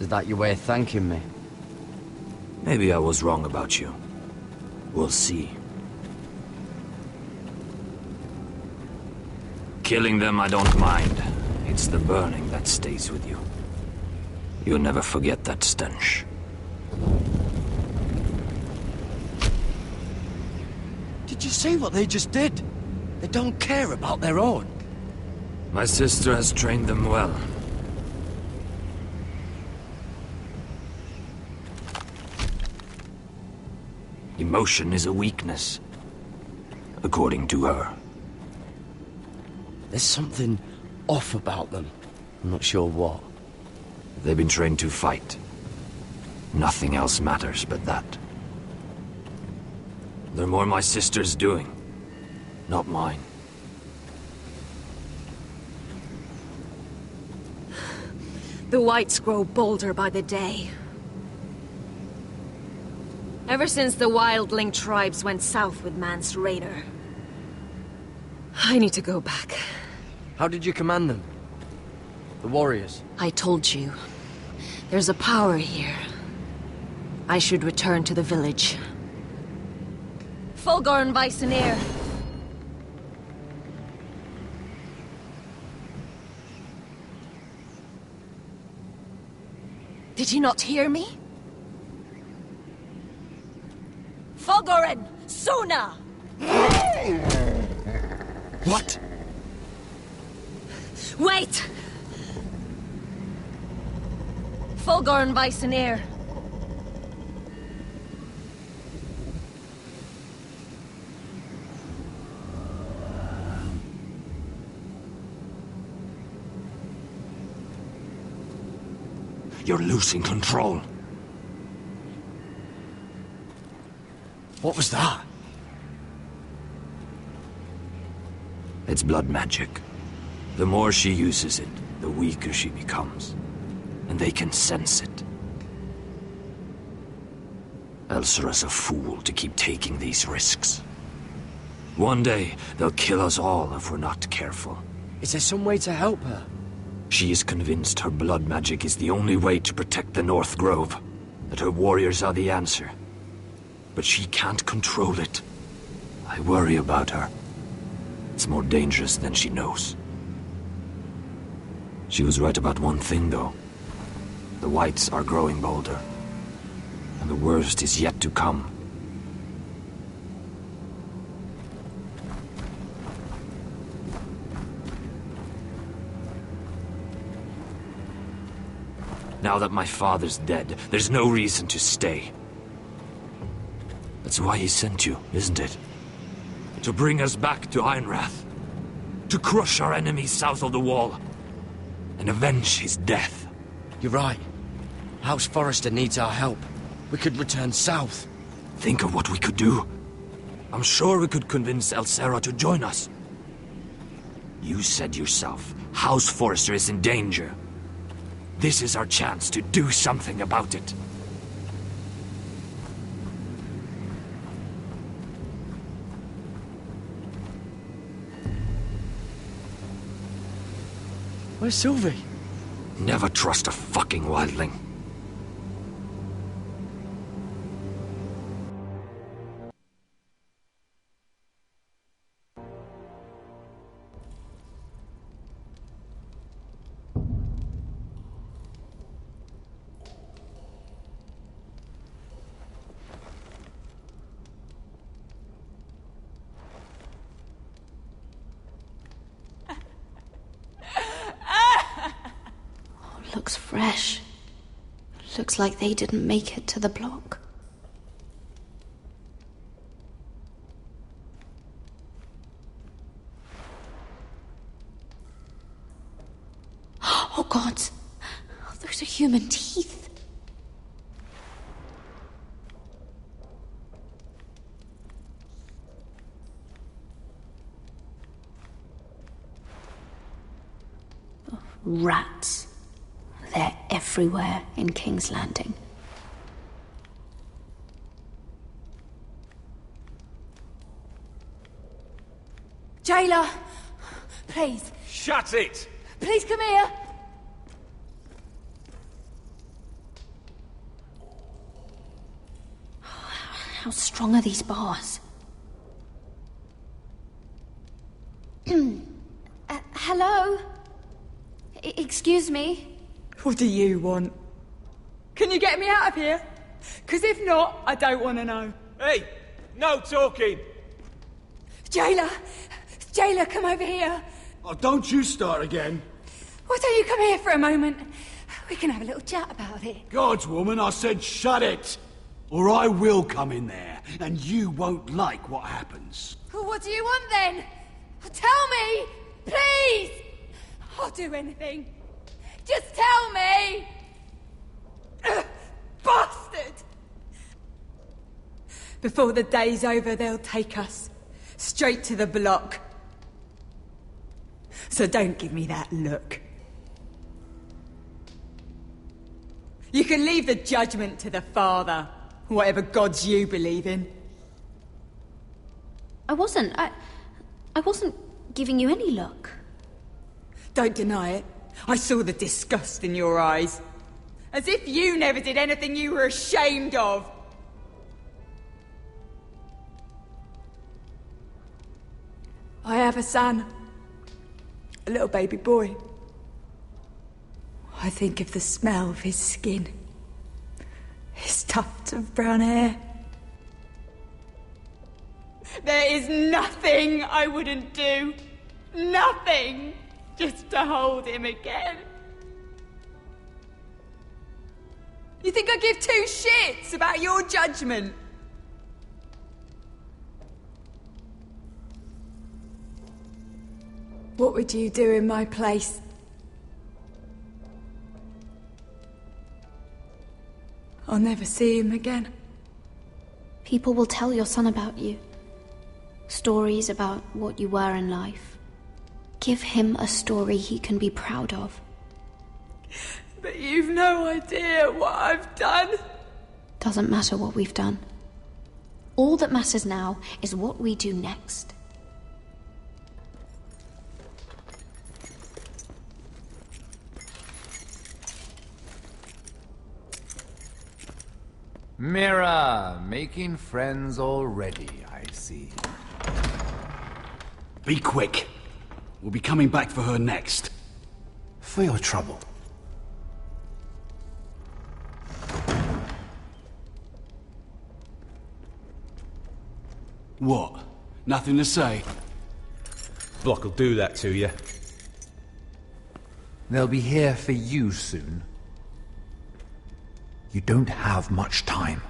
Is that your way of thanking me? Maybe I was wrong about you. We'll see. Killing them I don't mind. It's the burning that stays with you. You'll never forget that stench. Did you see what they just did? They don't care about their own. My sister has trained them well. Emotion is a weakness, according to her. There's something off about them. I'm not sure what. They've been trained to fight. Nothing else matters but that. They're more my sister's doing, not mine. The whites grow bolder by the day. Ever since the wildling tribes went south with Man's Raider. I need to go back. How did you command them? The warriors? I told you. There's a power here. I should return to the village. Fulgorn Viceneer. Did you not hear me? Fulgorn! Suna! What? Wait! Fulgorn Viceneer. You're losing control. What was that? It's blood magic. The more she uses it, the weaker she becomes. And they can sense it. Elsera's a fool to keep taking these risks. One day, they'll kill us all if we're not careful. Is there some way to help her? She is convinced her blood magic is the only way to protect the North Grove. That her warriors are the answer. But she can't control it. I worry about her. It's more dangerous than she knows. She was right about one thing, though. The whites are growing bolder. And the worst is yet to come. Now that my father's dead, there's no reason to stay. That's why he sent you, isn't it? To bring us back to Ironrath. To crush our enemies south of the Wall. And avenge his death. You're right. House Forrester needs our help. We could return south. Think of what we could do. I'm sure we could convince Elsera to join us. You said yourself, House Forrester is in danger. This is our chance to do something about it. Where's Sylvie? Never trust a fucking wildling. Looks fresh. Looks like they didn't make it to the block. Oh God! Those are human teeth. Rats. They're everywhere in King's Landing. Jailer! Please. Shut it! Please come here! How strong are these bars? Hello? Excuse me? What do you want? Can you get me out of here? Because if not, I don't want to know. Hey! No talking! Jailer! Jailer, come over here! Oh, don't you start again. Why don't you come here for a moment? We can have a little chat about it. Gods, woman, I said shut it! Or I will come in there, and you won't like what happens. Well, what do you want then? Tell me! Please! I'll do anything. Just tell me! Bastard! Before the day's over, they'll take us straight to the block. So don't give me that look. You can leave the judgment to the Father, whatever gods you believe in. I wasn't giving you any look. Don't deny it. I saw the disgust in your eyes. As if you never did anything you were ashamed of. I have a son. A little baby boy. I think of the smell of his skin. His tuft of brown hair. There is nothing I wouldn't do. Nothing. Just to hold him again. You think I give two shits about your judgment? What would you do in my place? I'll never see him again. People will tell your son about you. Stories about what you were in life. Give him a story he can be proud of. But you've no idea what I've done. Doesn't matter what we've done. All that matters now is what we do next. Mira, making friends already, I see. Be quick. We'll be coming back for her next. For your trouble. What? Nothing to say? Block will do that to you. They'll be here for you soon. You don't have much time.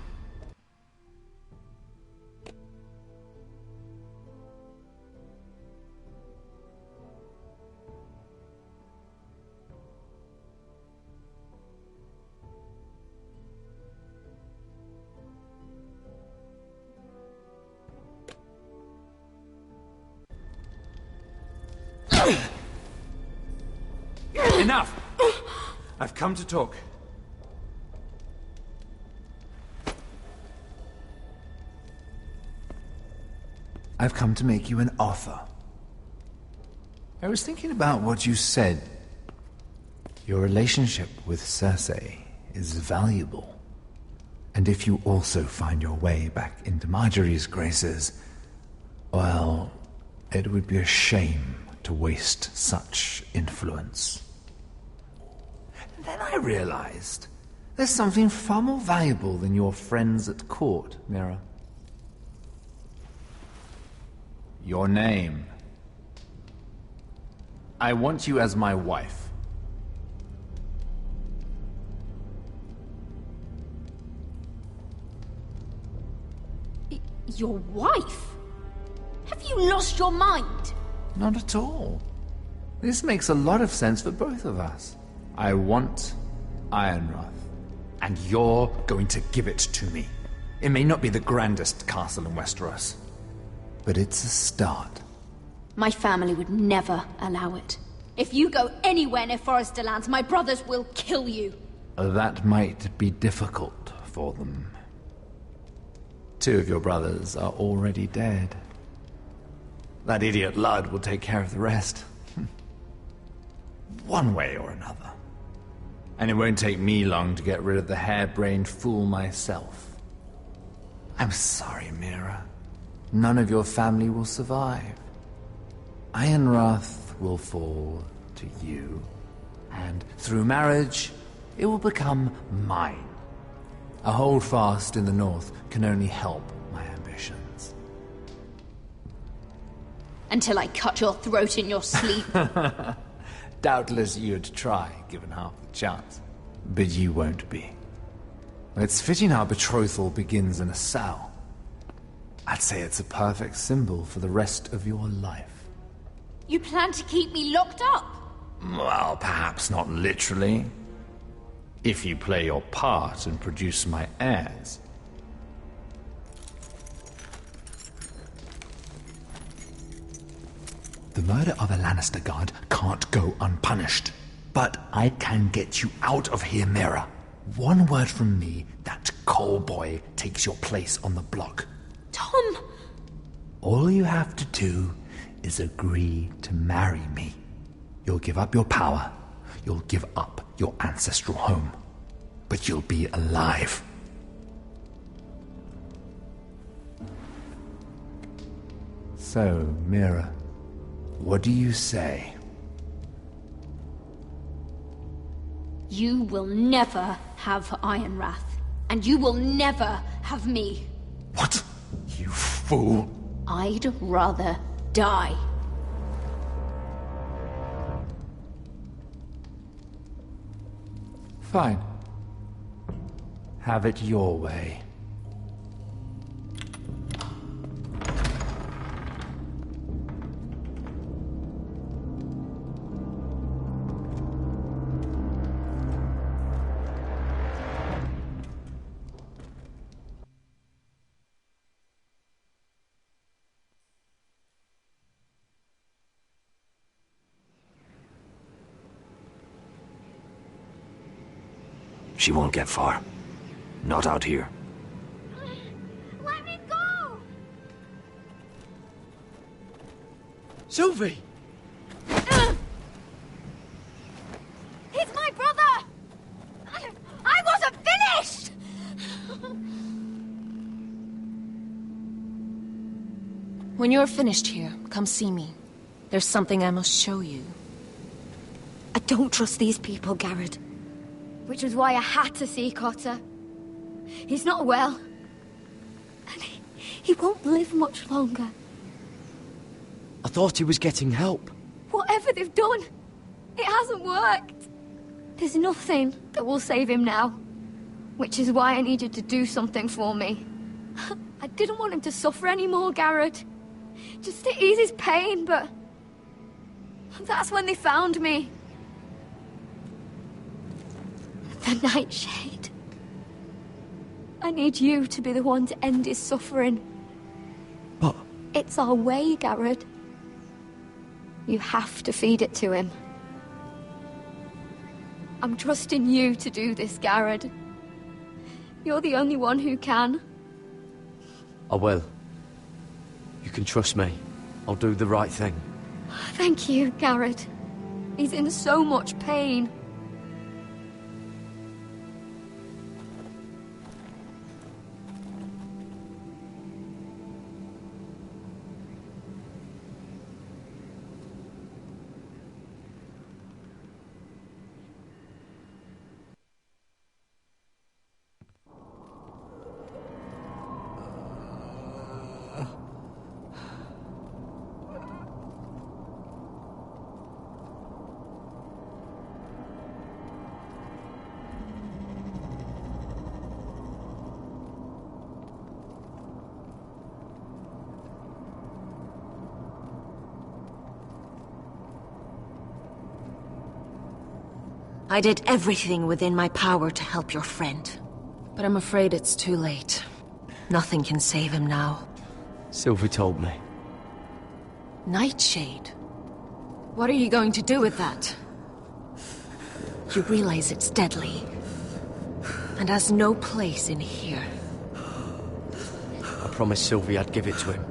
Enough! I've come to talk. I've come to make you an offer. I was thinking about what you said. Your relationship with Cersei is valuable. And if you also find your way back into Marjorie's graces, well, it would be a shame to waste such influence. Then I realized there's something far more valuable than your friends at court, Mira. Your name. I want you as my wife. Your wife? Have you lost your mind? Not at all. This makes a lot of sense for both of us. I want Ironrath, and you're going to give it to me. It may not be the grandest castle in Westeros, but it's a start. My family would never allow it. If you go anywhere near Forrester lands, my brothers will kill you. That might be difficult for them. 2 of your brothers are already dead. That idiot Ludd will take care of the rest. One way or another. And it won't take me long to get rid of the harebrained fool myself. I'm sorry, Mira. None of your family will survive. Ironrath will fall to you, and through marriage, it will become mine. A holdfast in the north can only help my ambitions. Until I cut your throat in your sleep. Doubtless you'd try, given half the chance. But you won't be. It's fitting our betrothal begins in a cell. I'd say it's a perfect symbol for the rest of your life. You plan to keep me locked up? Well, perhaps not literally. If you play your part and produce my heirs. The murder of a Lannister guard can't go unpunished. But I can get you out of here, Mira. One word from me, that coal boy takes your place on the block. Tom! All you have to do is agree to marry me. You'll give up your power. You'll give up your ancestral home. But you'll be alive. So, Mira, what do you say? You will never have Ironrath, and you will never have me. What? You fool! I'd rather die. Fine. Have it your way. She won't get far. Not out here. Let me go! Sylvie! He's my brother! I wasn't finished! When you're finished here, come see me. There's something I must show you. I don't trust these people, Garrett. Which was why I had to see Cotter. He's not well. And he won't live much longer. I thought he was getting help. Whatever they've done, it hasn't worked. There's nothing that will save him now. Which is why I need you to do something for me. I didn't want him to suffer anymore, Garrett. Just to ease his pain, but... that's when they found me. The Nightshade. I need you to be the one to end his suffering. But... it's our way, Garrett. You have to feed it to him. I'm trusting you to do this, Garrett. You're the only one who can. I will. You can trust me. I'll do the right thing. Thank you, Garrett. He's in so much pain. I did everything within my power to help your friend. But I'm afraid it's too late. Nothing can save him now. Sylvie told me. Nightshade? What are you going to do with that? You realize it's deadly. And has no place in here. I promised Sylvie I'd give it to him.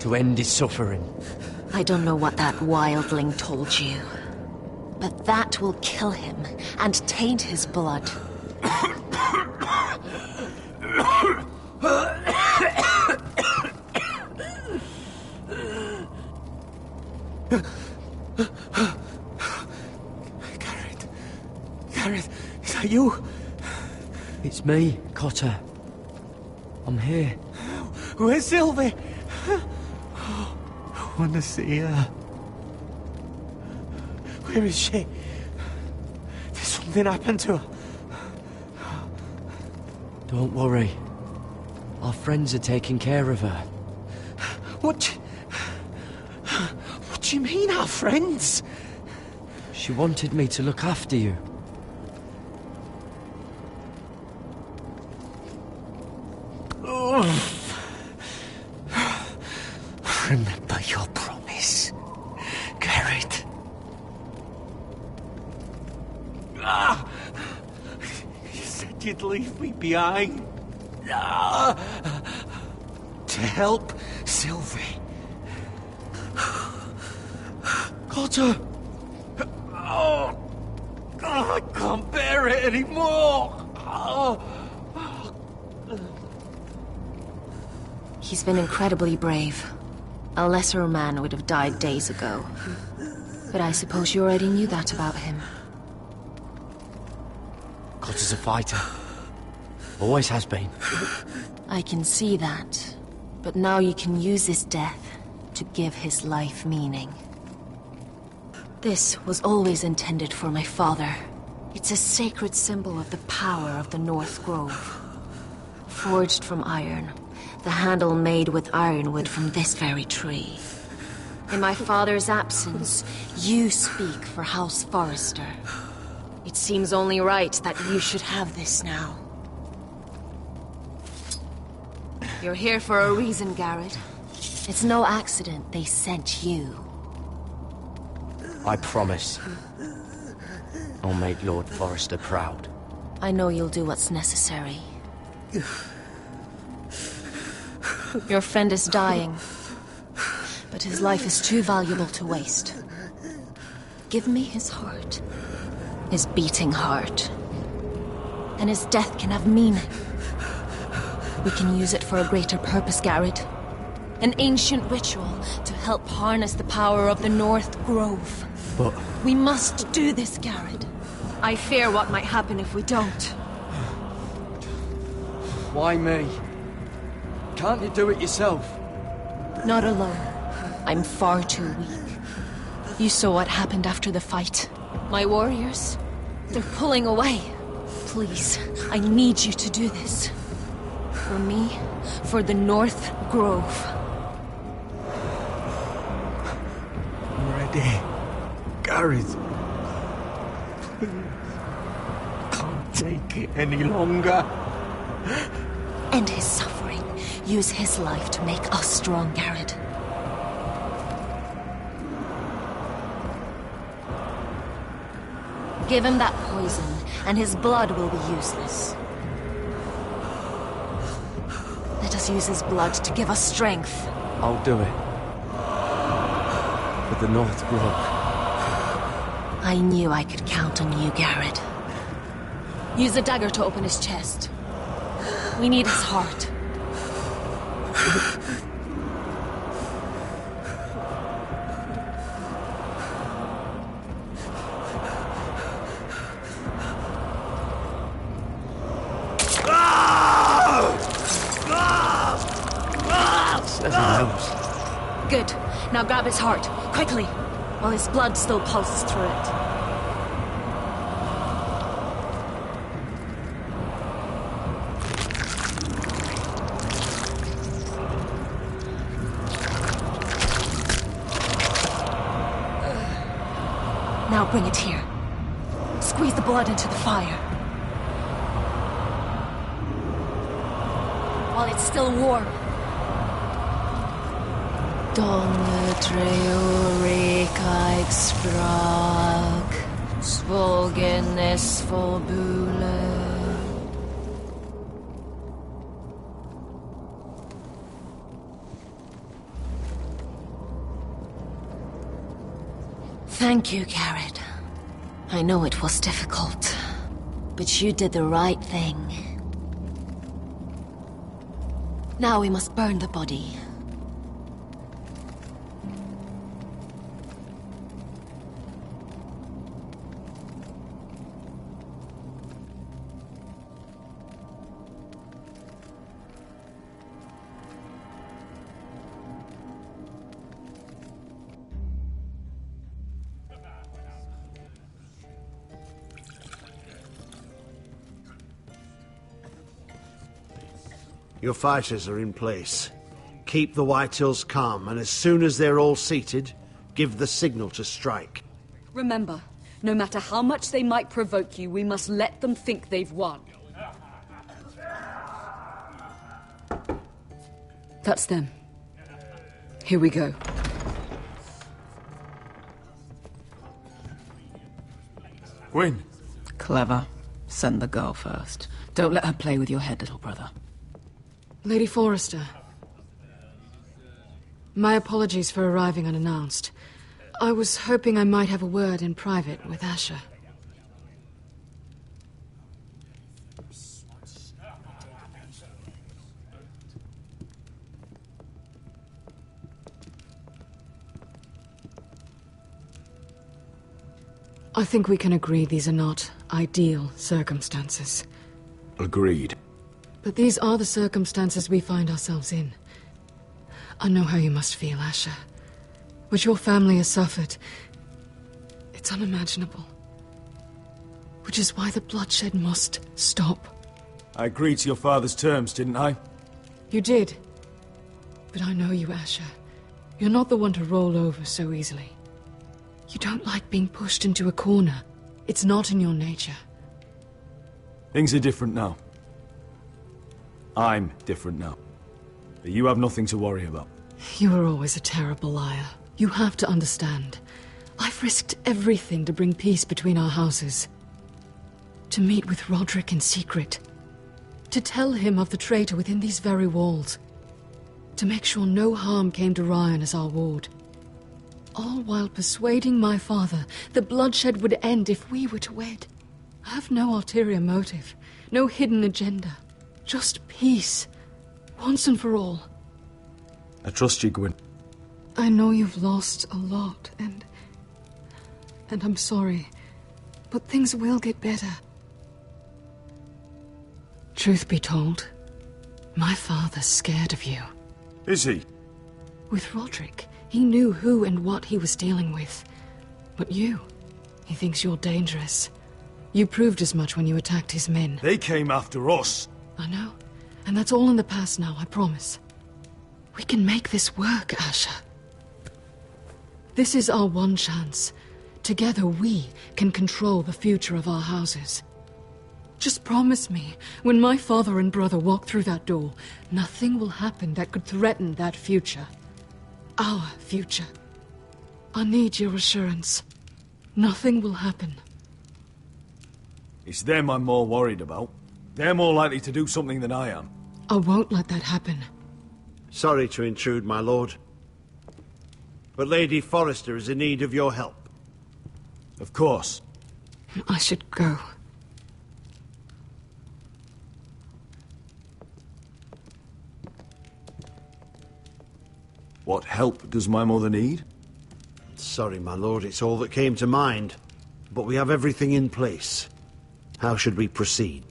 To end his suffering. I don't know what that wildling told you. But that will kill him and taint his blood. Gareth, is that you? It's me, Cotter. I'm here. Where's Sylvie? I want to see her. Where is she? Did something happen to her? Don't worry. Our friends are taking care of her. What do you mean, our friends? She wanted me to look after you. Remember your promise, Garrett. You said you'd leave me behind. To help Sylvie. Cotter! Oh, I can't bear it anymore! He's been incredibly brave. A lesser man would have died days ago. But I suppose you already knew that about him. Cotter's a fighter. Always has been. I can see that. But now you can use his death to give his life meaning. This was always intended for my father. It's a sacred symbol of the power of the North Grove. Forged from iron, the handle made with ironwood from this very tree. In my father's absence, you speak for House Forrester. It seems only right that you should have this now. You're here for a reason, Garrett. It's no accident they sent you. I promise. I'll make Lord Forrester proud. I know you'll do what's necessary. Your friend is dying, but his life is too valuable to waste. Give me his heart. His beating heart. And his death can have meaning. We can use it for a greater purpose, Garrett. An ancient ritual to help harness the power of the North Grove. But... We must do this, Garrett. I fear what might happen if we don't. Why me? Can't you do it yourself? Not alone. I'm far too weak. You saw what happened after the fight. My warriors, they're pulling away. Please, I need you to do this. For me, for the North Grove. I'm ready. Gareth. Please. I can't take it any longer. End his suffering. Use his life to make us strong, Garrett. Give him that poison, and his blood will be useless. Let us use his blood to give us strength. I'll do it. For the North Grove. I knew I could count on you, Garrett. Use the dagger to open his chest. We need his heart. Good. Now grab his heart, quickly, while his blood still pulses through it. Now bring it here. Squeeze the blood into the fire. While it's still warm. Donne treorekaig sprak, svogenes forbule. Thank you, Garrett. I know it was difficult, but you did the right thing. Now we must burn the body. Your fighters are in place. Keep the Whitehills calm, and as soon as they're all seated, give the signal to strike. Remember, no matter how much they might provoke you, we must let them think they've won. That's them. Here we go. Gwyn. Clever. Send the girl first. Don't let her play with your head, little brother. Lady Forrester. My apologies for arriving unannounced. I was hoping I might have a word in private with Asher. I think we can agree these are not ideal circumstances. Agreed. But these are the circumstances we find ourselves in. I know how you must feel, Asher. What your family has suffered, it's unimaginable. Which is why the bloodshed must stop. I agreed to your father's terms, didn't I? You did. But I know you, Asher. You're not the one to roll over so easily. You don't like being pushed into a corner. It's not in your nature. Things are different now. I'm different now. But you have nothing to worry about. You were always a terrible liar. You have to understand. I've risked everything to bring peace between our houses. To meet with Roderick in secret. To tell him of the traitor within these very walls. To make sure no harm came to Ryan as our ward. All while persuading my father the bloodshed would end if we were to wed. I have no ulterior motive, no hidden agenda. Just peace, once and for all. I trust you, Gwyn. I know you've lost a lot, and I'm sorry, but things will get better. Truth be told, my father's scared of you. Is he? With Roderick, he knew who and what he was dealing with. But you, he thinks you're dangerous. You proved as much when you attacked his men. They came after us. I know, and that's all in the past now, I promise. We can make this work, Asher. This is our one chance. Together we can control the future of our houses. Just promise me, when my father and brother walk through that door, nothing will happen that could threaten that future. Our future. I need your assurance. Nothing will happen. It's them I'm more worried about. They're more likely to do something than I am. I won't let that happen. Sorry to intrude, my lord. But Lady Forrester is in need of your help. Of course. I should go. What help does my mother need? Sorry, my lord, it's all that came to mind. But we have everything in place. How should we proceed?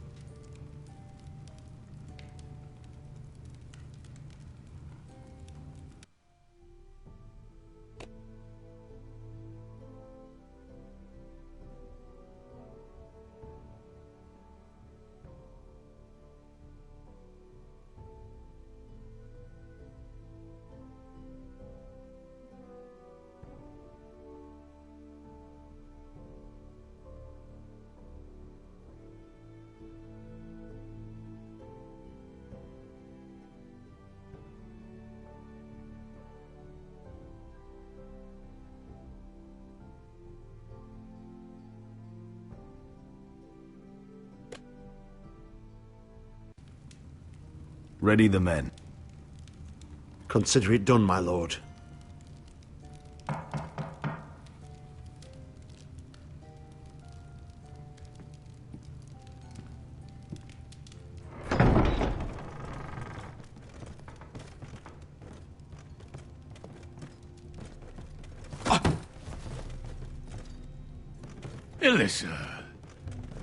Ready the men. Consider it done, my lord. Alyssa,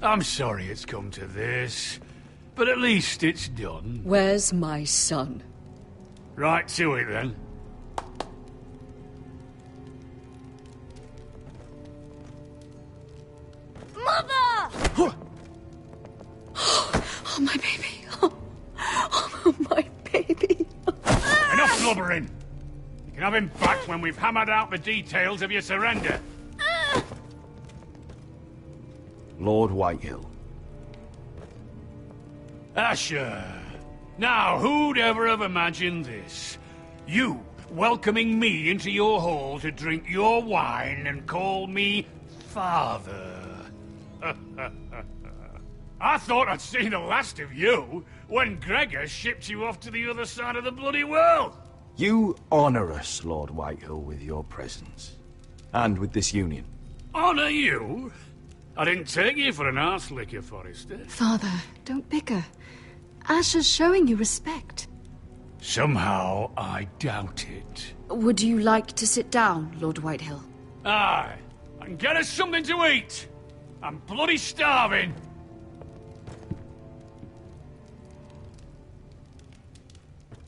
I'm sorry it's come to this, but at least it's done. Where's my son? Right to it, then. Mother! Oh, my baby. Oh, my blubbering. You can have him back when we've hammered out the details of your surrender. Lord Whitehill. Asher. Now, who'd ever have imagined this? You welcoming me into your hall to drink your wine and call me father. I thought I'd seen the last of you when Gregor shipped you off to the other side of the bloody world. You honor us, Lord Whitehill, with your presence. And with this union. Honor you? I didn't take you for an arse-licker, Forrester. Father, don't bicker. Asher's showing you respect. Somehow, I doubt it. Would you like to sit down, Lord Whitehill? Aye. And get us something to eat. I'm bloody starving.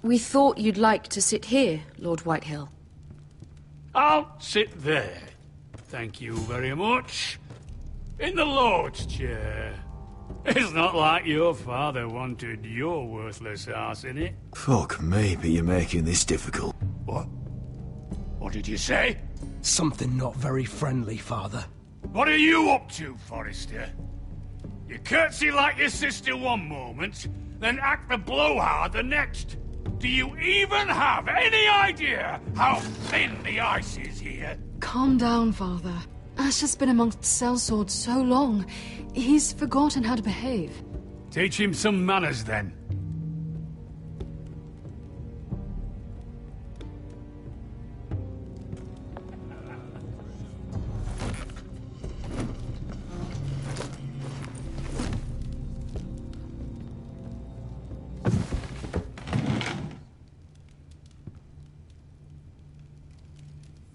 We thought you'd like to sit here, Lord Whitehill. I'll sit there. Thank you very much. In the Lord's chair. It's not like your father wanted your worthless ass in it. Fuck me, but you're making this difficult. What? What did you say? Something not very friendly, Father. What are you up to, Forrester? You curtsy like your sister one moment, then act the blowhard the next. Do you even have any idea how thin the ice is here? Calm down, Father. Asher's been amongst sellswords so long, he's forgotten how to behave. Teach him some manners, then.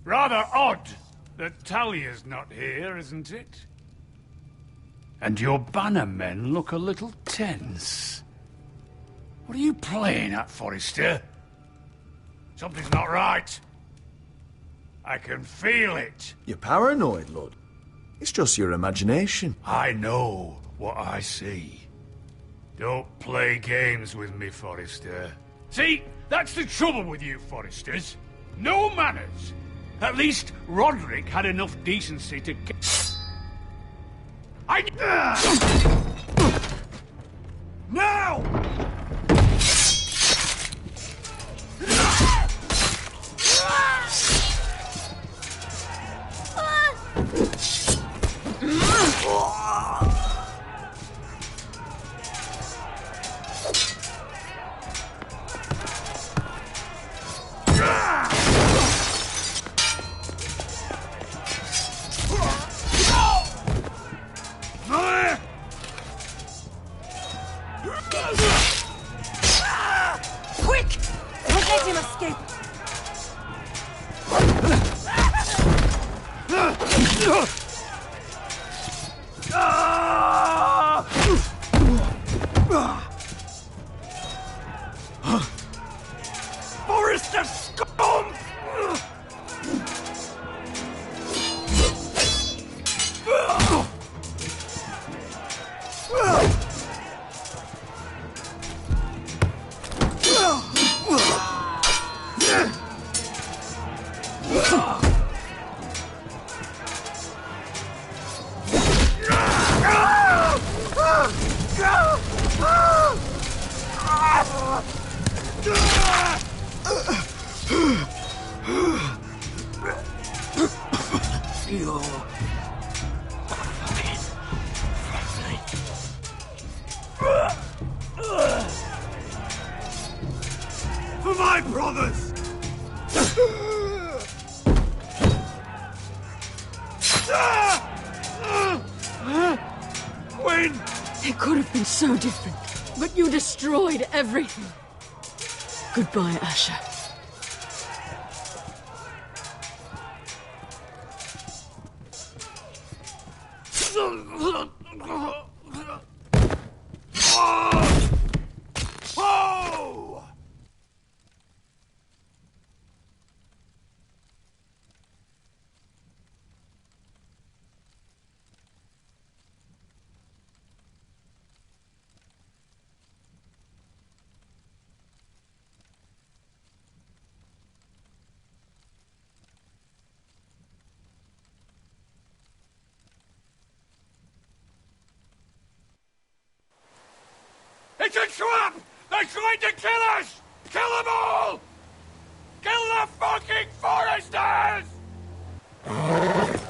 Rather odd that Talia's not here, isn't it? And your bannermen look a little tense. What are you playing at, Forrester? Something's not right. I can feel it. You're paranoid, Lord. It's just your imagination. I know what I see. Don't play games with me, Forrester. See, that's the trouble with you, Forresters. No manners. At least Roderick had enough decency to Now! Quick! Don't let him escape! Forrester scum! For my brothers! When? It could have been so different, but you destroyed everything. Goodbye, Asher. Oh! trying to kill us! Kill them all! Kill the fucking foresters!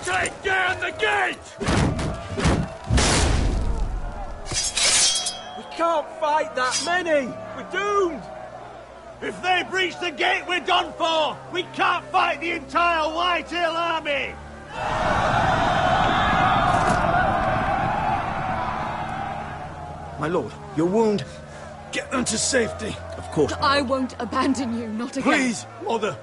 Take down the gate! We can't fight that many! We're doomed! If they breach the gate, we're done for! We can't fight the entire Whitehill army! My lord, your wound. Get them to safety. Of course. I won't abandon you, not again. Please, mother.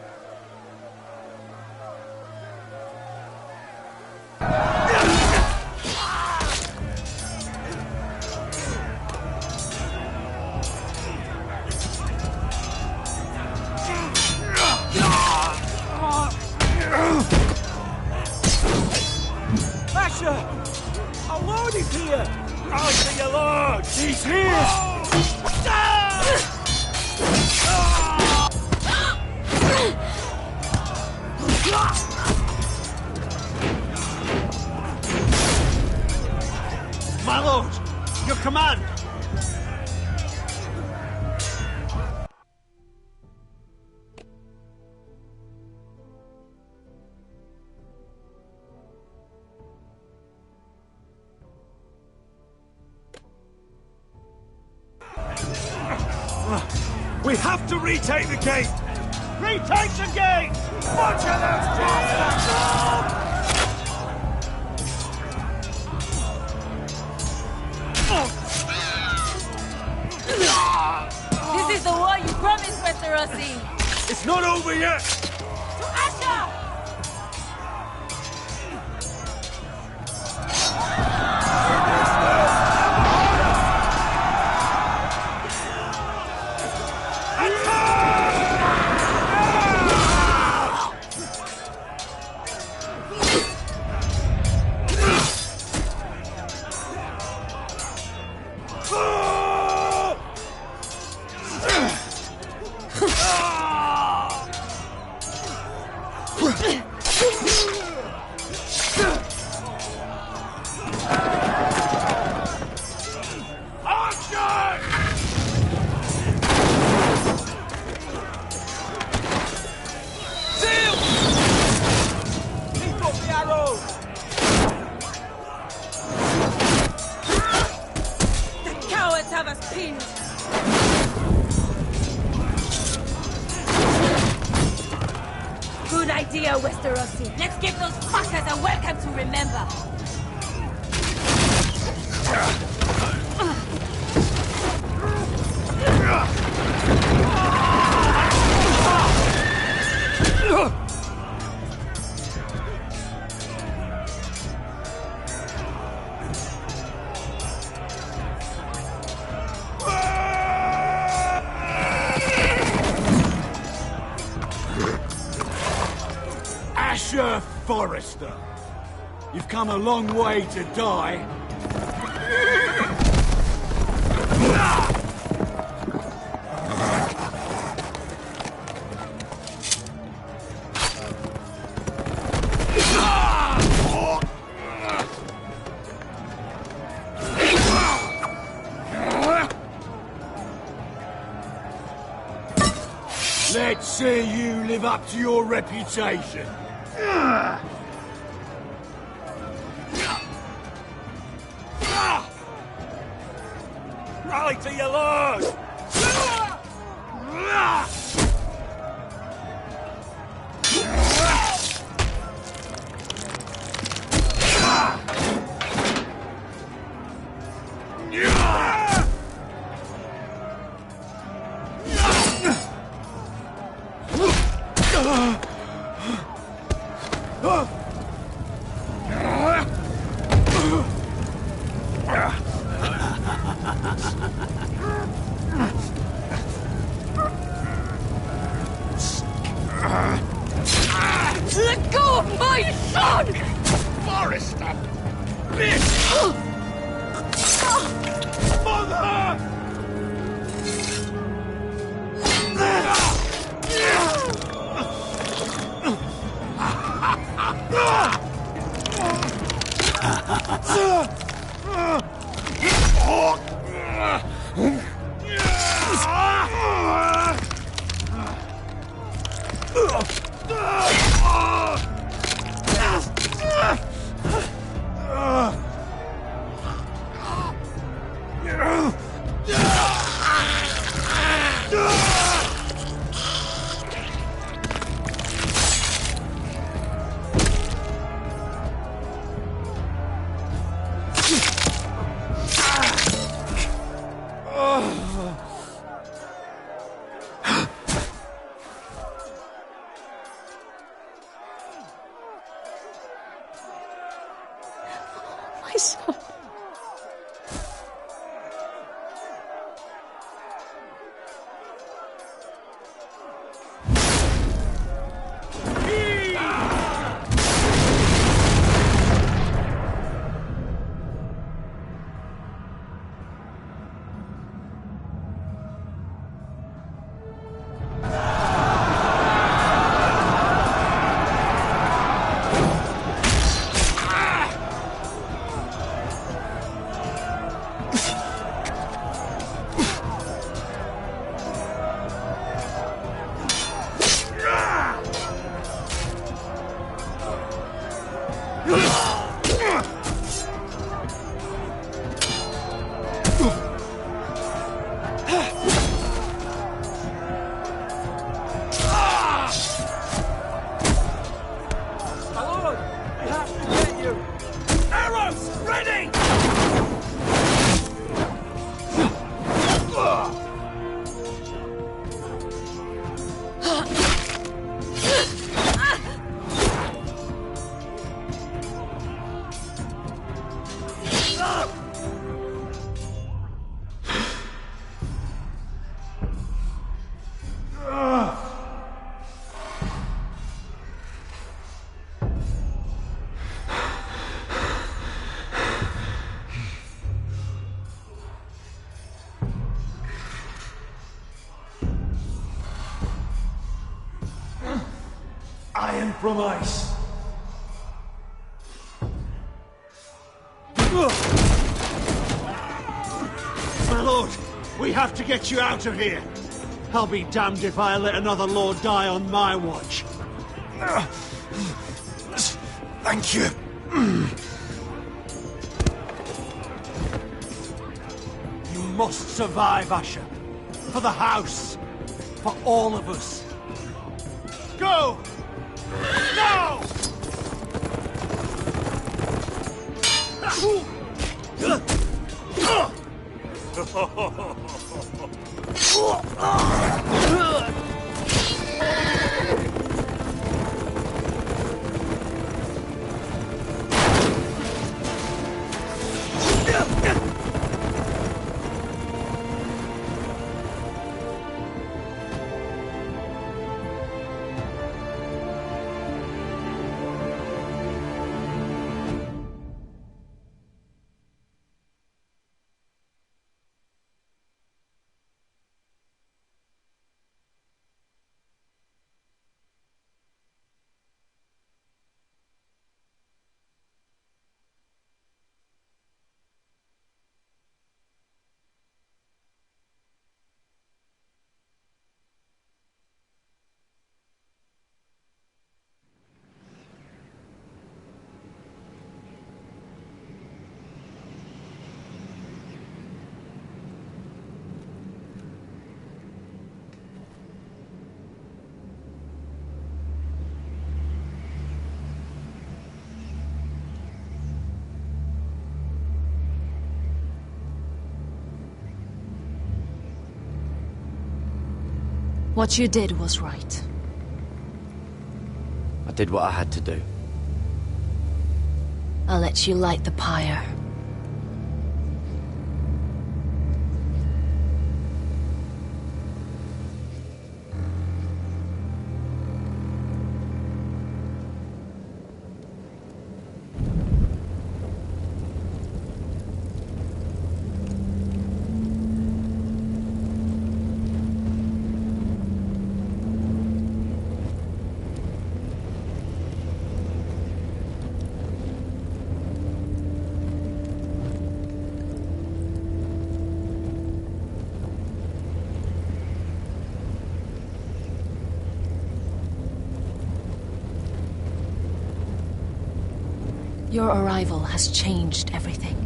Asher! Our lord is here! Rally to your lord! He's here! My lord, your command! We have to retake the gate! Retake the gate! Butcher those bastards! This is the war you promised, Westerosi! It's not over yet! To Asher! Good idea, Westerosi. Let's give those fuckers a welcome to remember. Asher Forrester, you've come a long way to die. Let's see you live up to your reputation. Rally to your lord! Let go of my son! Forrester! Bitch! Mother! My son. Iron from ice. My lord, we have to get you out of here. I'll be damned if I let another lord die on my watch. Thank you. You must survive, Asher. For the house. For all of us. Go! Now! What you did was right. I did what I had to do. I'll let you light the pyre. Your arrival has changed everything.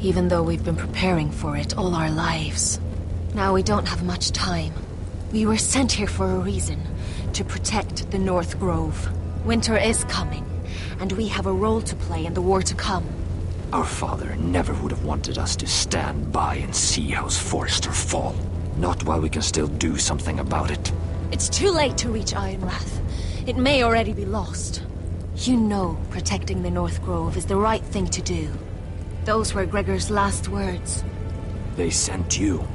Even though we've been preparing for it all our lives. Now we don't have much time. We were sent here for a reason. To protect the North Grove. Winter is coming, and we have a role to play in the war to come. Our father never would have wanted us to stand by and see House Forrester fall. Not while we can still do something about it. It's too late to reach Ironrath. It may already be lost. You know protecting the North Grove is the right thing to do. Those were Gregor's last words. They sent you.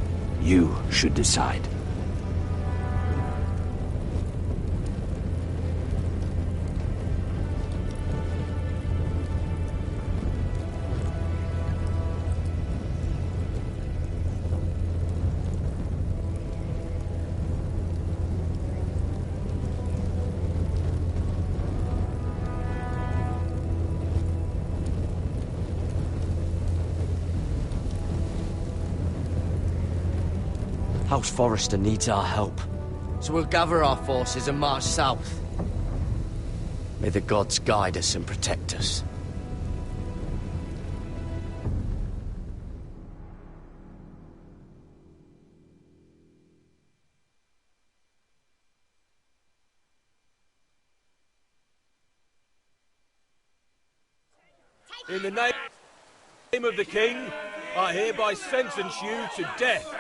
You should decide. House Forrester needs our help. So we'll gather our forces and march south. May the gods guide us and protect us. In the name of the king, I hereby sentence you to death.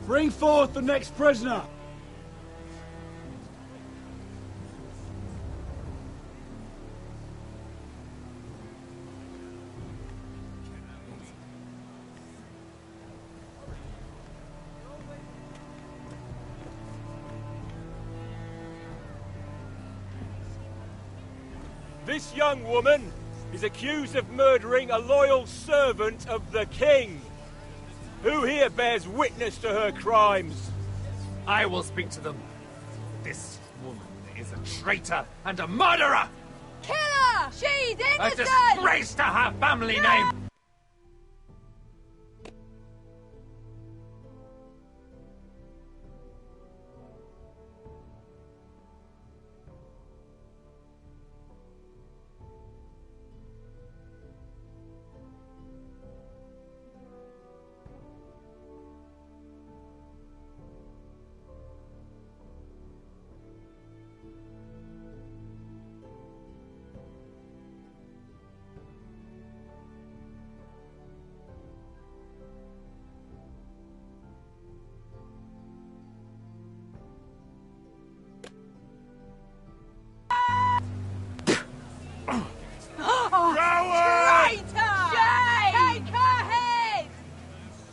Bring forth the next prisoner! This young woman is accused of murdering a loyal servant of the king. Who here bears witness to her crimes? I will speak to them. This woman is a traitor and a murderer! Kill her! She's A innocent! disgrace to her family name!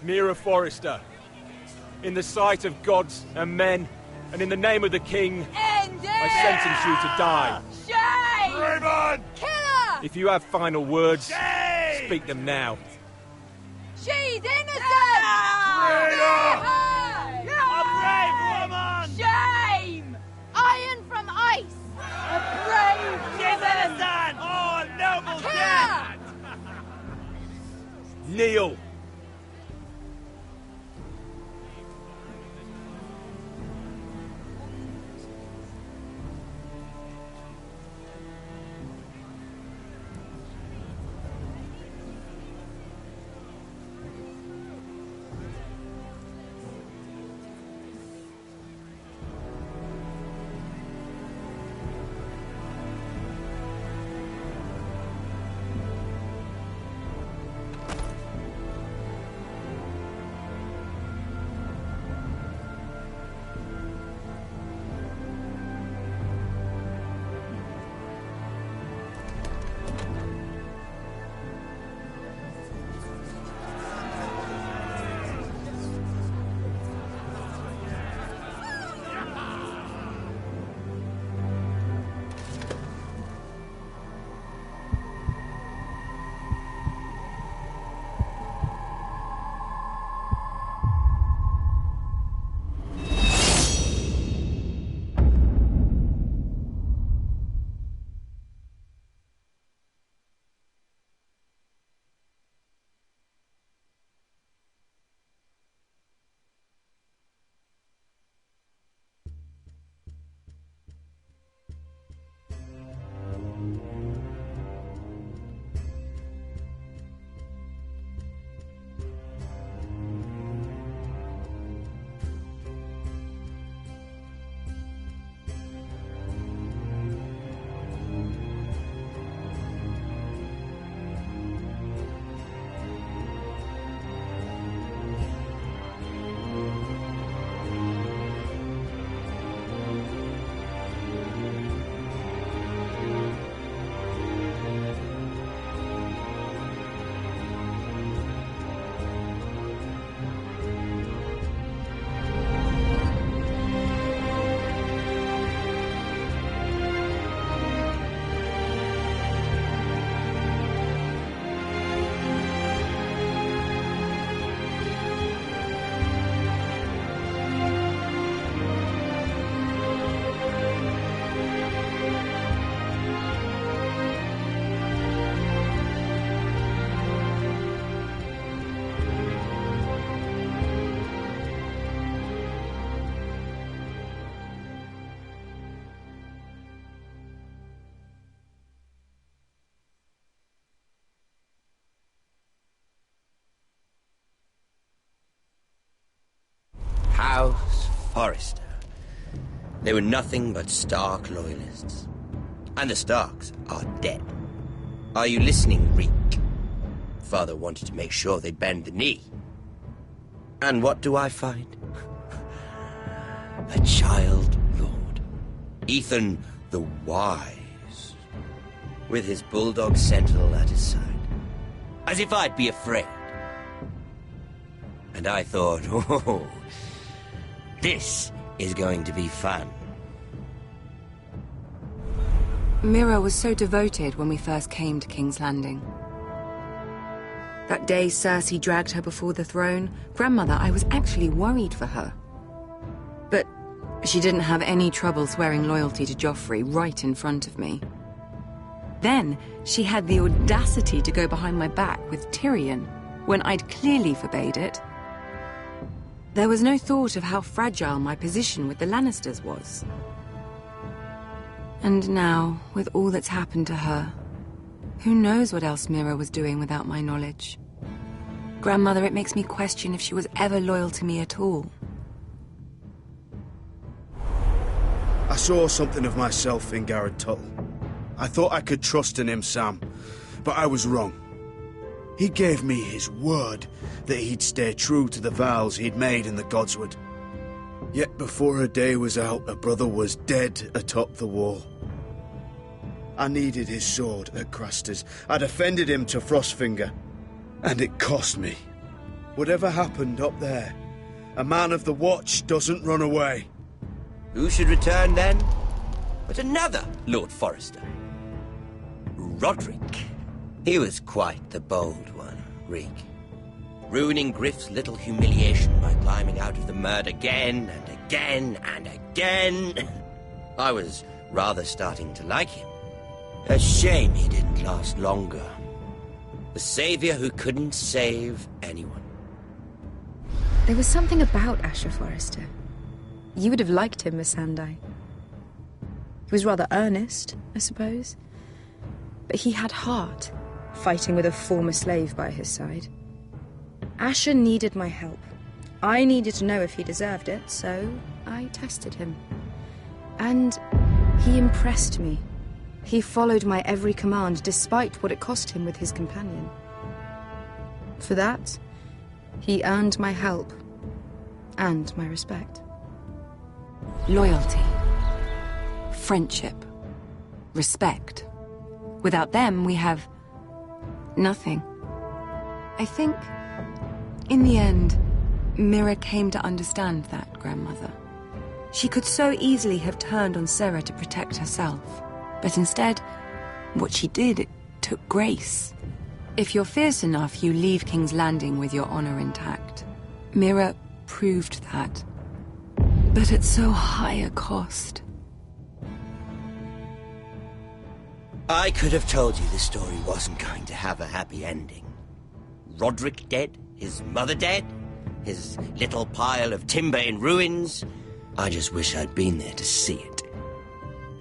Mira Forrester, in the sight of gods and men, and in the name of the king, I sentence you to die. Shame! Raven! Kill her! If you have final words, Shame! speak them now. She's innocent! Traitor! A brave woman! Shame! Iron from ice! A brave She's innocent! Oh, noble death! Kneel! Forrester. They were nothing but Stark loyalists. And the Starks are dead. Are you listening, Reek? Father wanted to make sure they'd bend the knee. And what do I find? A child lord. Ethan the Wise. With his bulldog sentinel at his side. As if I'd be afraid. And I thought, oh, this is going to be fun. Mira was so devoted when we first came to King's Landing. That day Cersei dragged her before the throne, Grandmother, I was actually worried for her. But she didn't have any trouble swearing loyalty to Joffrey right in front of me. Then she had the audacity to go behind my back with Tyrion, when I'd clearly forbade it. There was no thought of how fragile my position with the Lannisters was. And now, with all that's happened to her, who knows what else Mira was doing without my knowledge? Grandmother, it makes me question if she was ever loyal to me at all. I saw something of myself in Garrett Tuttle. I thought I could trust in him, Sam, but I was wrong. He gave me his word that he'd stay true to the vows he'd made in the Godswood. Yet before a day was out, a brother was dead atop the wall. I needed his sword at Craster's. I defended him to Frostfinger, and it cost me. Whatever happened up there, a man of the Watch doesn't run away. Who should return then? But another Lord Forrester. Roderick. He was quite the bold one, Reek. Ruining Griff's little humiliation by climbing out of the mud again and again and again. I was rather starting to like him. A shame he didn't last longer. The savior who couldn't save anyone. There was something about Asher Forrester. You would have liked him, Miss Sandai. He was rather earnest, I suppose. But he had heart, fighting with a former slave by his side. Asher needed my help. I needed to know if he deserved it, so I tested him. And he impressed me. He followed my every command, despite what it cost him with his companion. For that, he earned my help and my respect. Loyalty, friendship, respect. Without them, we have nothing. I think, in the end, Mira came to understand that, Grandmother. She could so easily have turned on Sarah to protect herself. But instead, what she did, it took grace. If you're fierce enough, you leave King's Landing with your honor intact. Mira proved that. But at so high a cost. I could have told you this story wasn't going to have a happy ending. Roderick dead, his mother dead, his little pile of timber in ruins. I just wish I'd been there to see it.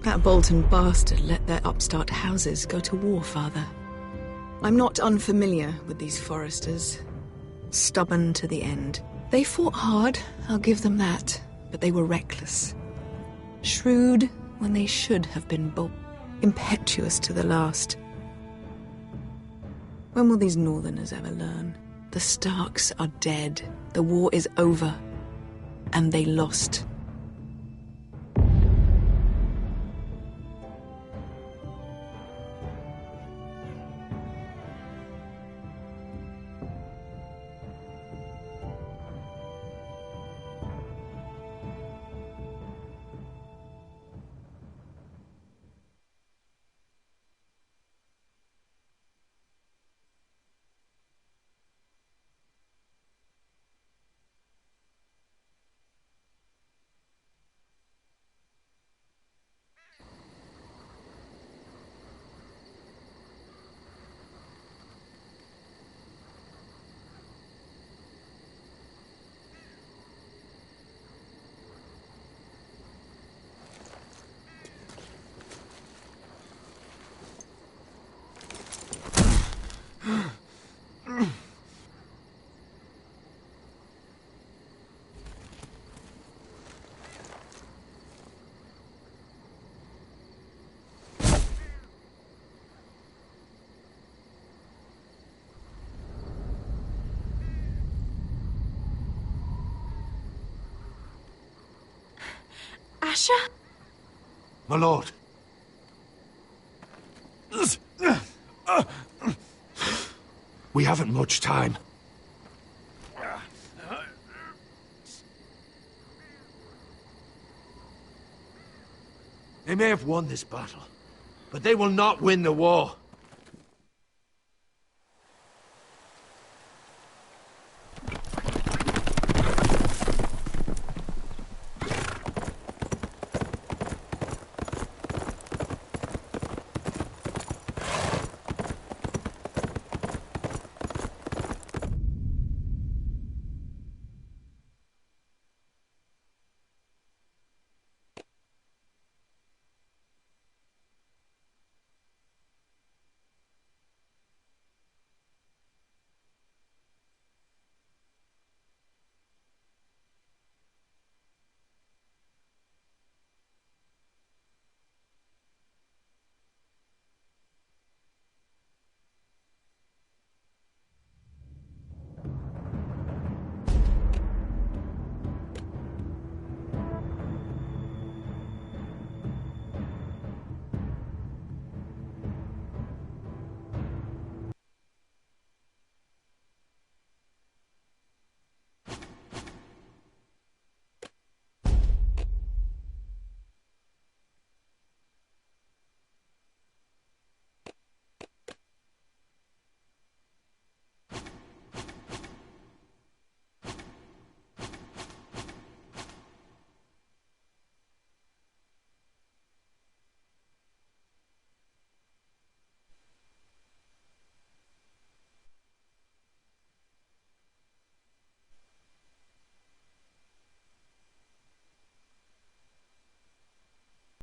That Bolton bastard let their upstart houses go to war, Father. I'm not unfamiliar with these Forresters. Stubborn to the end. They fought hard, I'll give them that, but they were reckless. Shrewd when they should have been bold. Impetuous to the last. When will these Northerners ever learn? The Starks are dead. The war is over. And they lost. Asher? My lord. We haven't much time. They may have won this battle, but they will not win the war.